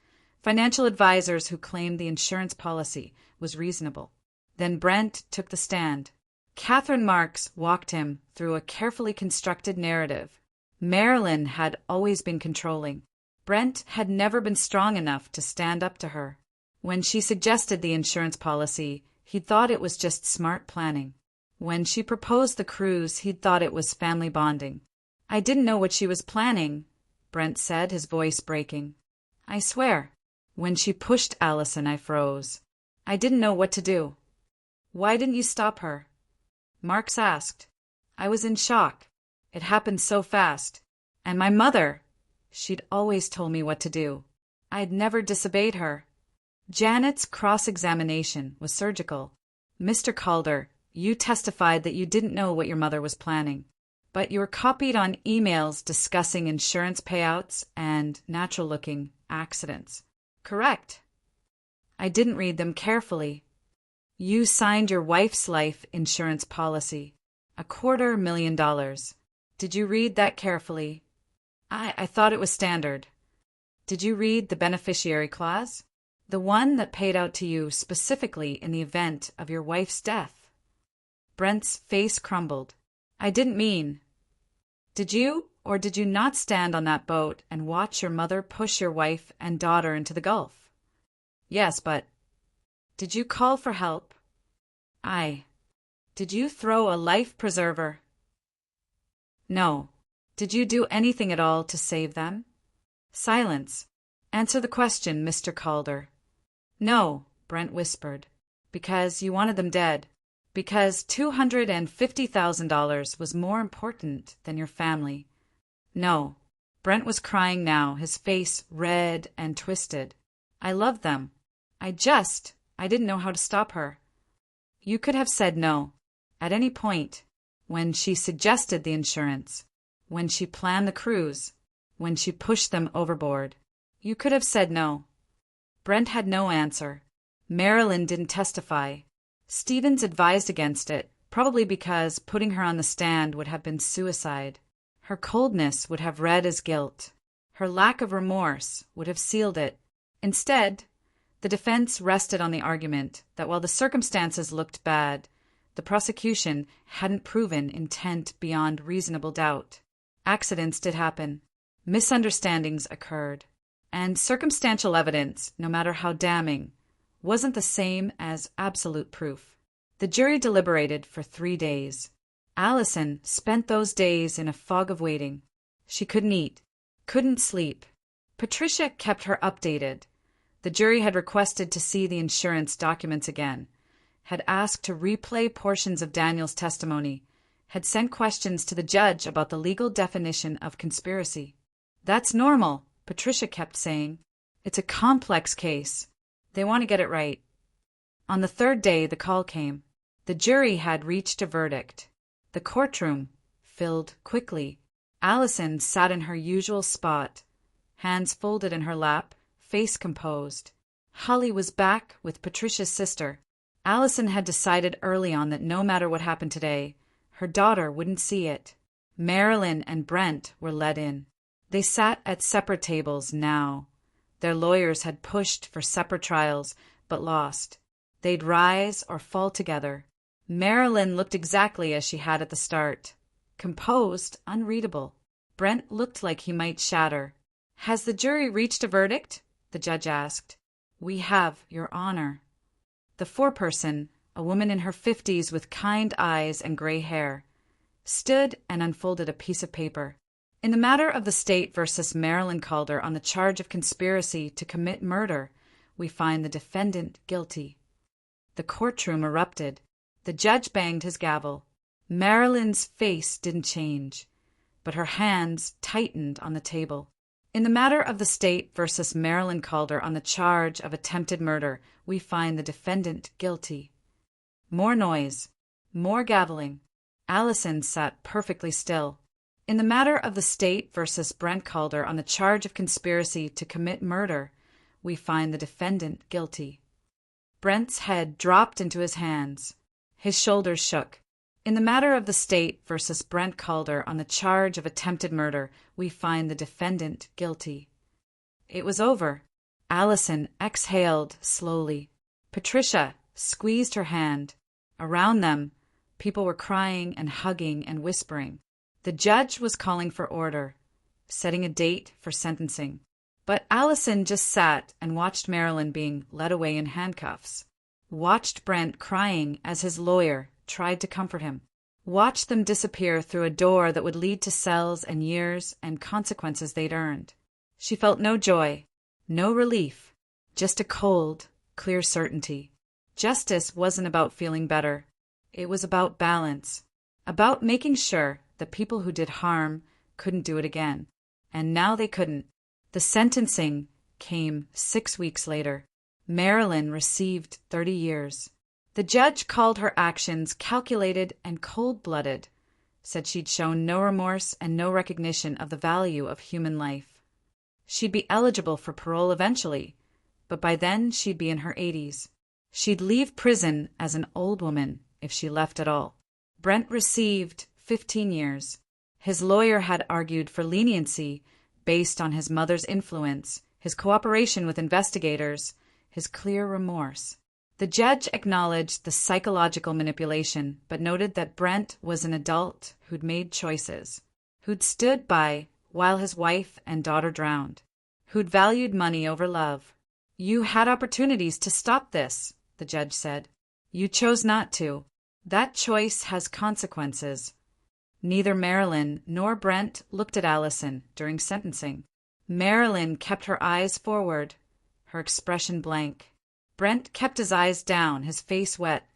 financial advisors who claimed the insurance policy was reasonable. Then Brent took the stand. Catherine Marks walked him through a carefully constructed narrative. Marilyn had always been controlling. Brent had never been strong enough to stand up to her. When she suggested the insurance policy, he thought it was just smart planning. When she proposed the cruise, he'd thought it was family bonding. I didn't know what she was planning, Brent said, his voice breaking. I swear. When she pushed Allison, I froze. I didn't know what to do. Why didn't you stop her? Marks asked. I was in shock. It happened so fast. And my mother, she'd always told me what to do. I'd never disobeyed her. Janet's cross-examination was surgical. Mr. Calder, you testified that you didn't know what your mother was planning, but you were copied on emails discussing insurance payouts and natural-looking accidents. Correct. I didn't read them carefully. You signed your wife's life insurance policy, $250,000. Did you read that carefully? I thought it was standard. Did you read the beneficiary clause? The one that paid out to you specifically in the event of your wife's death? Brent's face crumbled. I didn't mean. Did you or did you not stand on that boat and watch your mother push your wife and daughter into the Gulf? Yes, but did you call for help? Did you throw a life preserver? No. Did you do anything at all to save them? Silence. Answer the question, Mr. Calder. No, Brent whispered. Because you wanted them dead. Because $250,000 was more important than your family. No. Brent was crying now, his face red and twisted. I loved them. I didn't know how to stop her. You could have said no. At any point. When she suggested the insurance. When she planned the cruise. When she pushed them overboard. You could have said no. Brent had no answer. Marilyn didn't testify. Stevens advised against it, probably because putting her on the stand would have been suicide. Her coldness would have read as guilt. Her lack of remorse would have sealed it. Instead, the defense rested on the argument that while the circumstances looked bad, the prosecution hadn't proven intent beyond reasonable doubt. Accidents did happen. Misunderstandings occurred. And circumstantial evidence, no matter how damning, wasn't the same as absolute proof. The jury deliberated for 3 days. Allison spent those days in a fog of waiting. She couldn't eat, couldn't sleep. Patricia kept her updated. The jury had requested to see the insurance documents again, had asked to replay portions of Daniel's testimony, had sent questions to the judge about the legal definition of conspiracy. That's normal, Patricia kept saying. It's a complex case. They want to get it right. On the 3rd day, the call came. The jury had reached a verdict. The courtroom filled quickly. Allison sat in her usual spot, hands folded in her lap, face composed. Holly was back with Patricia's sister. Allison had decided early on that no matter what happened today, her daughter wouldn't see it. Marilyn and Brent were let in. They sat at separate tables now. Their lawyers had pushed for separate trials, but lost. They'd rise or fall together. Marilyn looked exactly as she had at the start. Composed, unreadable. Brent looked like he might shatter. Has the jury reached a verdict? The judge asked. We have, Your Honor. The foreperson, a woman in her 50s with kind eyes and gray hair, stood and unfolded a piece of paper. In the matter of the state versus Marilyn Calder on the charge of conspiracy to commit murder, we find the defendant guilty. The courtroom erupted. The judge banged his gavel. Marilyn's face didn't change, but her hands tightened on the table. In the matter of the state versus Marilyn Calder on the charge of attempted murder, we find the defendant guilty. More noise. More gaveling. Allison sat perfectly still. In the matter of the state versus Brent Calder on the charge of conspiracy to commit murder, we find the defendant guilty. Brent's head dropped into his hands. His shoulders shook. In the matter of the state versus Brent Calder on the charge of attempted murder, we find the defendant guilty. It was over. Allison exhaled slowly. Patricia squeezed her hand. Around them, people were crying and hugging and whispering. The judge was calling for order, setting a date for sentencing. But Allison just sat and watched Marilyn being led away in handcuffs. Watched Brent crying as his lawyer tried to comfort him. Watched them disappear through a door that would lead to cells and years and consequences they'd earned. She felt no joy, no relief, just a cold, clear certainty. Justice wasn't about feeling better. It was about balance, about making sure the people who did harm couldn't do it again. And now they couldn't. The sentencing came 6 weeks later. Marilyn received 30 years. The judge called her actions calculated and cold-blooded, said she'd shown no remorse and no recognition of the value of human life. She'd be eligible for parole eventually, but by then she'd be in her 80s. She'd leave prison as an old woman if she left at all. Brent received 15 years. His lawyer had argued for leniency based on his mother's influence, his cooperation with investigators, his clear remorse. The judge acknowledged the psychological manipulation, but noted that Brent was an adult who'd made choices, who'd stood by while his wife and daughter drowned, who'd valued money over love. You had opportunities to stop this, the judge said. You chose not to. That choice has consequences. Neither Marilyn nor Brent looked at Allison during sentencing. Marilyn kept her eyes forward, her expression blank. Brent kept his eyes down, his face wet.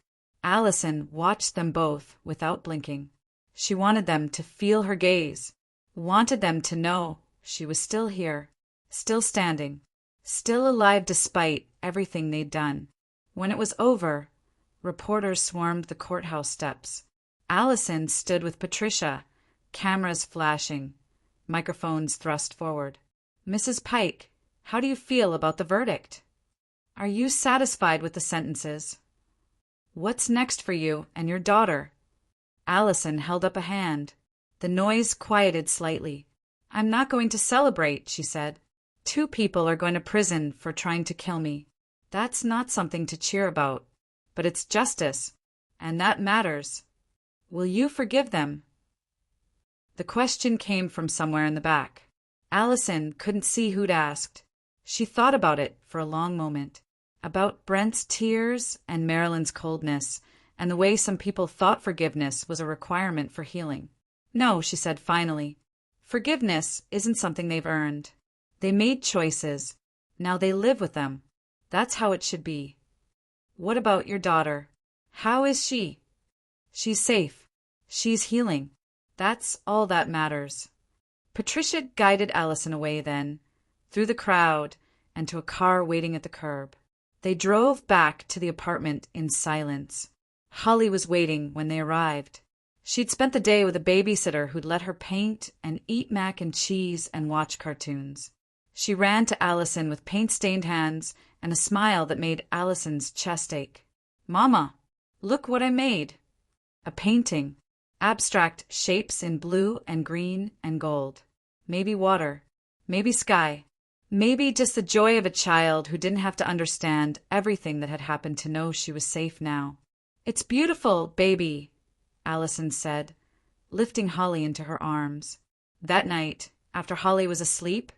Allison watched them both without blinking. She wanted them to feel her gaze, wanted them to know she was still here, still standing, still alive despite everything they'd done. When it was over, reporters swarmed the courthouse steps. Allison stood with Patricia, cameras flashing, microphones thrust forward. "Mrs. Pike, how do you feel about the verdict? Are you satisfied with the sentences? What's next for you and your daughter?" Allison held up a hand. The noise quieted slightly. "I'm not going to celebrate," she said. "Two people are going to prison for trying to kill me. That's not something to cheer about. But it's justice, and that matters. Will you forgive them?" The question came from somewhere in the back. Allison couldn't see who'd asked. She thought about it for a long moment. About Brent's tears and Marilyn's coldness, and the way some people thought forgiveness was a requirement for healing. "No," she said finally. "Forgiveness isn't something they've earned. They made choices. Now they live with them. That's how it should be. What about your daughter? How is she?" "She's safe. She's healing. That's all that matters." Patricia guided Allison away then, through the crowd, and to a car waiting at the curb. They drove back to the apartment in silence. Holly was waiting when they arrived. She'd spent the day with a babysitter who'd let her paint and eat mac and cheese and watch cartoons. She ran to Allison with paint-stained hands and a smile that made Allison's chest ache. "Mama, look what I made." A painting. Abstract shapes in blue and green and gold. Maybe water. Maybe sky. Maybe just the joy of a child who didn't have to understand everything that had happened to know she was safe now. "It's beautiful, baby," Allison said, lifting Holly into her arms. That night, after Holly was asleep,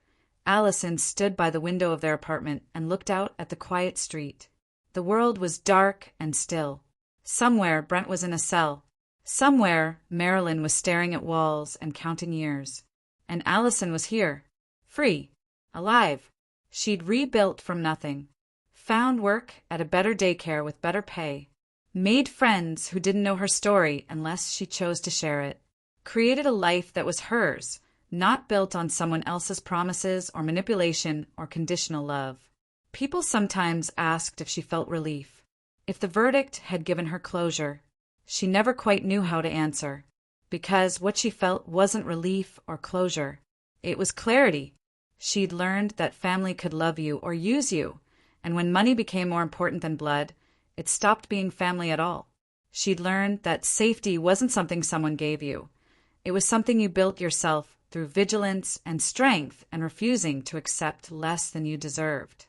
Allison stood by the window of their apartment and looked out at the quiet street. The world was dark and still. Somewhere Brent was in a cell. Somewhere Marilyn was staring at walls and counting years. And Allison was here, free, alive. She'd rebuilt from nothing. Found work at a better daycare with better pay. Made friends who didn't know her story unless she chose to share it. Created a life that was hers, not built on someone else's promises or manipulation or conditional love. People sometimes asked if she felt relief, if the verdict had given her closure. She never quite knew how to answer, because what she felt wasn't relief or closure. It was clarity. She'd learned that family could love you or use you, and when money became more important than blood, it stopped being family at all. She'd learned that safety wasn't something someone gave you. It was something you built yourself through vigilance and strength and refusing to accept less than you deserved.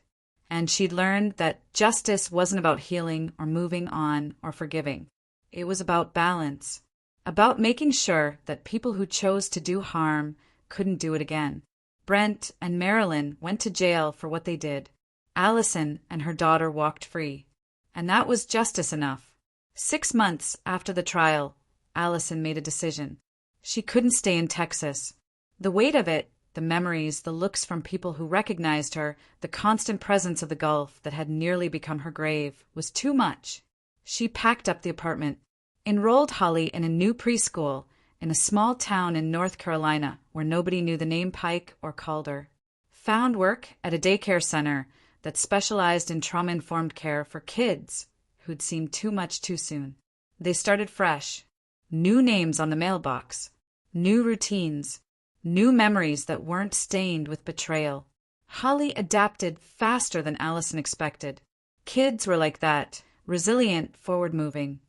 And she'd learned that justice wasn't about healing or moving on or forgiving. It was about balance, about making sure that people who chose to do harm couldn't do it again. Brent and Marilyn went to jail for what they did. Allison and her daughter walked free. And that was justice enough. 6 months after the trial, Allison made a decision. She couldn't stay in Texas. The weight of it, the memories, the looks from people who recognized her, the constant presence of the Gulf that had nearly become her grave, was too much. She packed up the apartment, enrolled Holly in a new preschool in a small town in North Carolina where nobody knew the name Pike or Calder, found work at a daycare center that specialized in trauma-informed care for kids who'd seen too much too soon. They started fresh. New names on the mailbox. New routines. New memories that weren't stained with betrayal. Holly adapted faster than Allison expected. Kids were like that, resilient, forward-moving,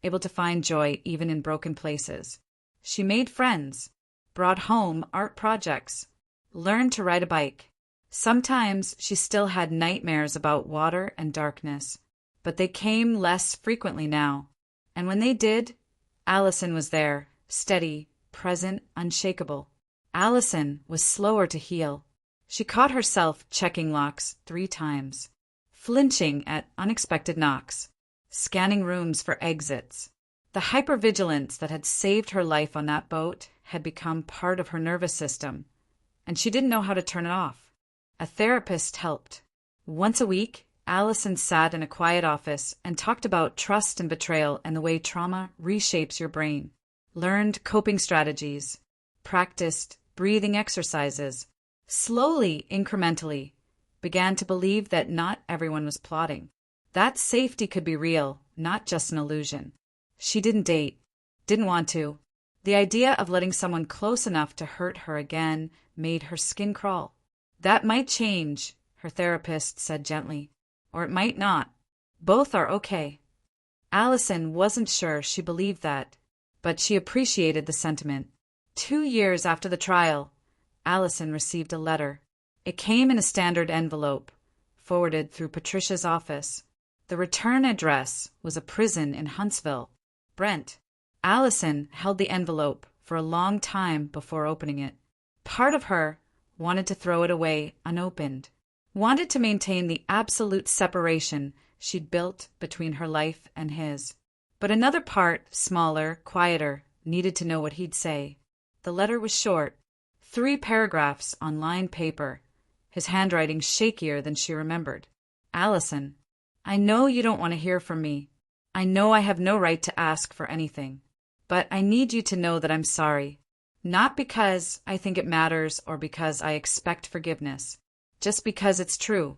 able to find joy even in broken places. She made friends, brought home art projects, learned to ride a bike. Sometimes she still had nightmares about water and darkness, but they came less frequently now. And when they did, Allison was there, steady, present, unshakable. Allison was slower to heal. She caught herself checking locks 3 times, flinching at unexpected knocks, scanning rooms for exits, The hypervigilance that had saved her life on that boat had become part of her nervous system, and she didn't know how to turn it off. A therapist helped. Once a week, Allison sat in a quiet office and talked about trust and betrayal and the way trauma reshapes your brain. Learned coping strategies, practiced breathing exercises, slowly, incrementally, began to believe that not everyone was plotting. That safety could be real, not just an illusion. She didn't date, didn't want to. The idea of letting someone close enough to hurt her again made her skin crawl. That might change, her therapist said gently, or it might not. Both are okay. Allison wasn't sure she believed that, but she appreciated the sentiment. 2 years after the trial, Allison received a letter. It came in a standard envelope, forwarded through Patricia's office. The return address was a prison in Huntsville. Brent. Allison held the envelope for a long time before opening it. Part of her wanted to throw it away unopened, wanted to maintain the absolute separation she'd built between her life and his. But another part, smaller, quieter, needed to know what he'd say. The letter was short, 3 paragraphs on lined paper, his handwriting shakier than she remembered. Allison, I know you don't want to hear from me. I know I have no right to ask for anything. But I need you to know that I'm sorry. Not because I think it matters or because I expect forgiveness. Just because it's true.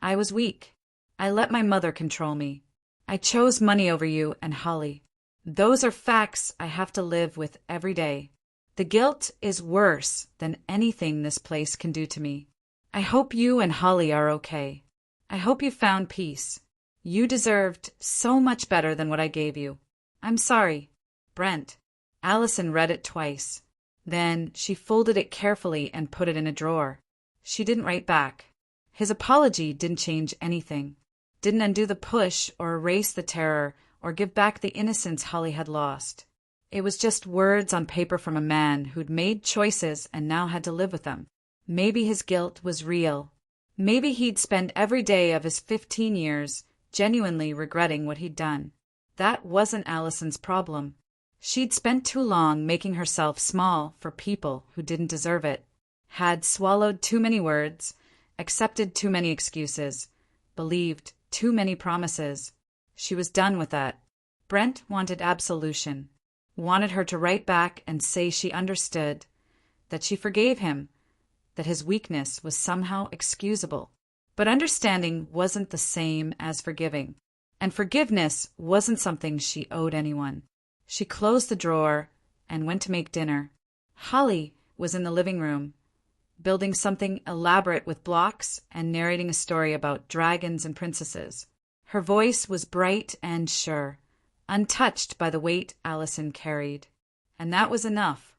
I was weak. I let my mother control me. I chose money over you and Holly. Those are facts I have to live with every day. The guilt is worse than anything this place can do to me. I hope you and Holly are okay. I hope you found peace. You deserved so much better than what I gave you. I'm sorry. Brent. Allison read it twice. Then she folded it carefully and put it in a drawer. She didn't write back. His apology didn't change anything. Didn't undo the push or erase the terror or give back the innocence Holly had lost. It was just words on paper from a man who'd made choices and now had to live with them. Maybe his guilt was real. Maybe he'd spend every day of his 15 years genuinely regretting what he'd done. That wasn't Allison's problem. She'd spent too long making herself small for people who didn't deserve it, had swallowed too many words, accepted too many excuses, believed too many promises. She was done with that. Brent wanted absolution, wanted her to write back and say she understood, that she forgave him, that his weakness was somehow excusable. But understanding wasn't the same as forgiving, and forgiveness wasn't something she owed anyone. She closed the drawer and went to make dinner. Holly was in the living room, building something elaborate with blocks and narrating a story about dragons and princesses. Her voice was bright and sure, untouched by the weight Allison carried. And that was enough.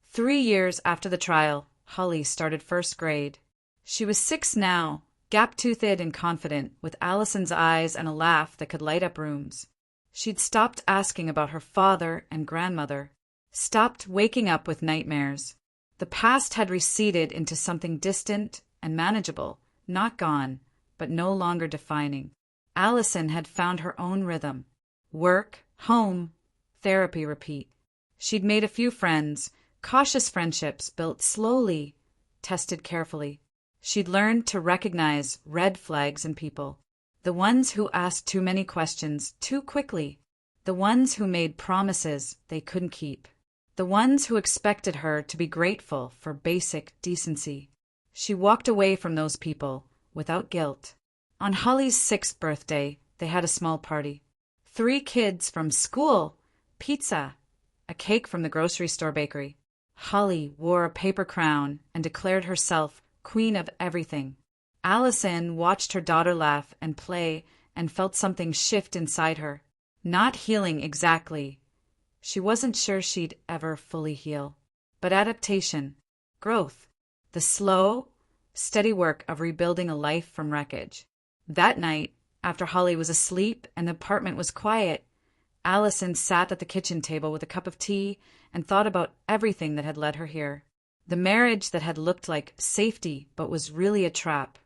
3 years after the trial, Holly started first grade. She was 6 now, gap-toothed and confident, with Allison's eyes and a laugh that could light up rooms. She'd stopped asking about her father and grandmother, stopped waking up with nightmares. The past had receded into something distant and manageable, not gone, but no longer defining. Allison had found her own rhythm. Work, home, therapy, repeat. She'd made a few friends, cautious friendships built slowly, tested carefully. She'd learned to recognize red flags in people. The ones who asked too many questions too quickly. The ones who made promises they couldn't keep. The ones who expected her to be grateful for basic decency. She walked away from those people without guilt. On Holly's 6th birthday, they had a small party. 3 kids from school, pizza, a cake from the grocery store bakery. Holly wore a paper crown and declared herself queen of everything. Allison watched her daughter laugh and play and felt something shift inside her. Not healing exactly. She wasn't sure she'd ever fully heal. But adaptation, growth, the slow, steady work of rebuilding a life from wreckage. That night, after Holly was asleep and the apartment was quiet, Allison sat at the kitchen table with a cup of tea and thought about everything that had led her here. The marriage that had looked like safety but was really a trap.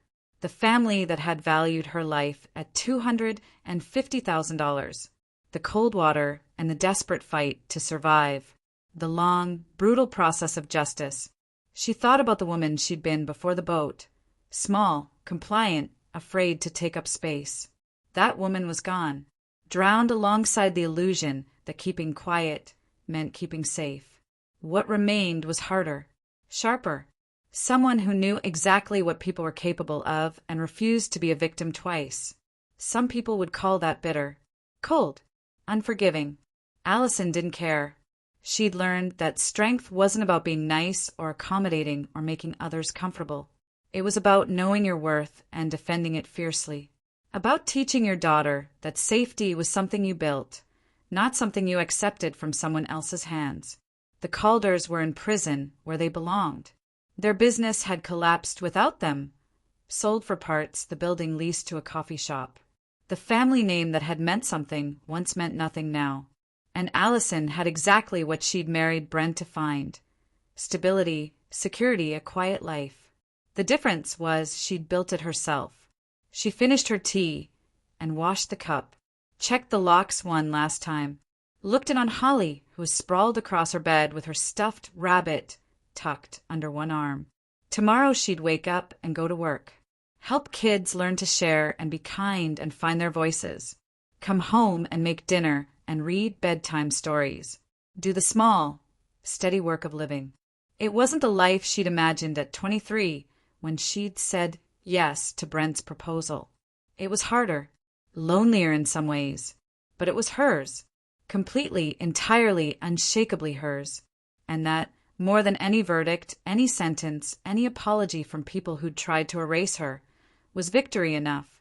The family that had valued her life at $250,000. the cold water, and the desperate fight to survive. The long, brutal process of justice. She thought about the woman she'd been before the boat. Small, compliant, afraid to take up space. That woman was gone, drowned alongside the illusion that keeping quiet meant keeping safe. What remained was harder, sharper. Someone who knew exactly what people were capable of and refused to be a victim twice. Some people would call that bitter, cold, unforgiving. Allison didn't care. She'd learned that strength wasn't about being nice or accommodating or making others comfortable. It was about knowing your worth and defending it fiercely. About teaching your daughter that safety was something you built, not something you accepted from someone else's hands. The Calders were in prison where they belonged. Their business had collapsed without them. Sold for parts, the building leased to a coffee shop. The family name that had meant something once meant nothing now. And Allison had exactly what she'd married Brent to find. Stability, security, a quiet life. The difference was she'd built it herself. She finished her tea and washed the cup, checked the locks one last time, looked in on Holly, who was sprawled across her bed with her stuffed rabbit tucked under one arm. Tomorrow she'd wake up and go to work. Help kids learn to share and be kind and find their voices. Come home and make dinner and read bedtime stories. Do the small, steady work of living. It wasn't the life she'd imagined at 23 when she'd said yes to Brent's proposal. It was harder, lonelier in some ways, but it was hers. Completely, entirely, unshakably hers. And that, more than any verdict, any sentence, any apology from people who'd tried to erase her, was victory enough.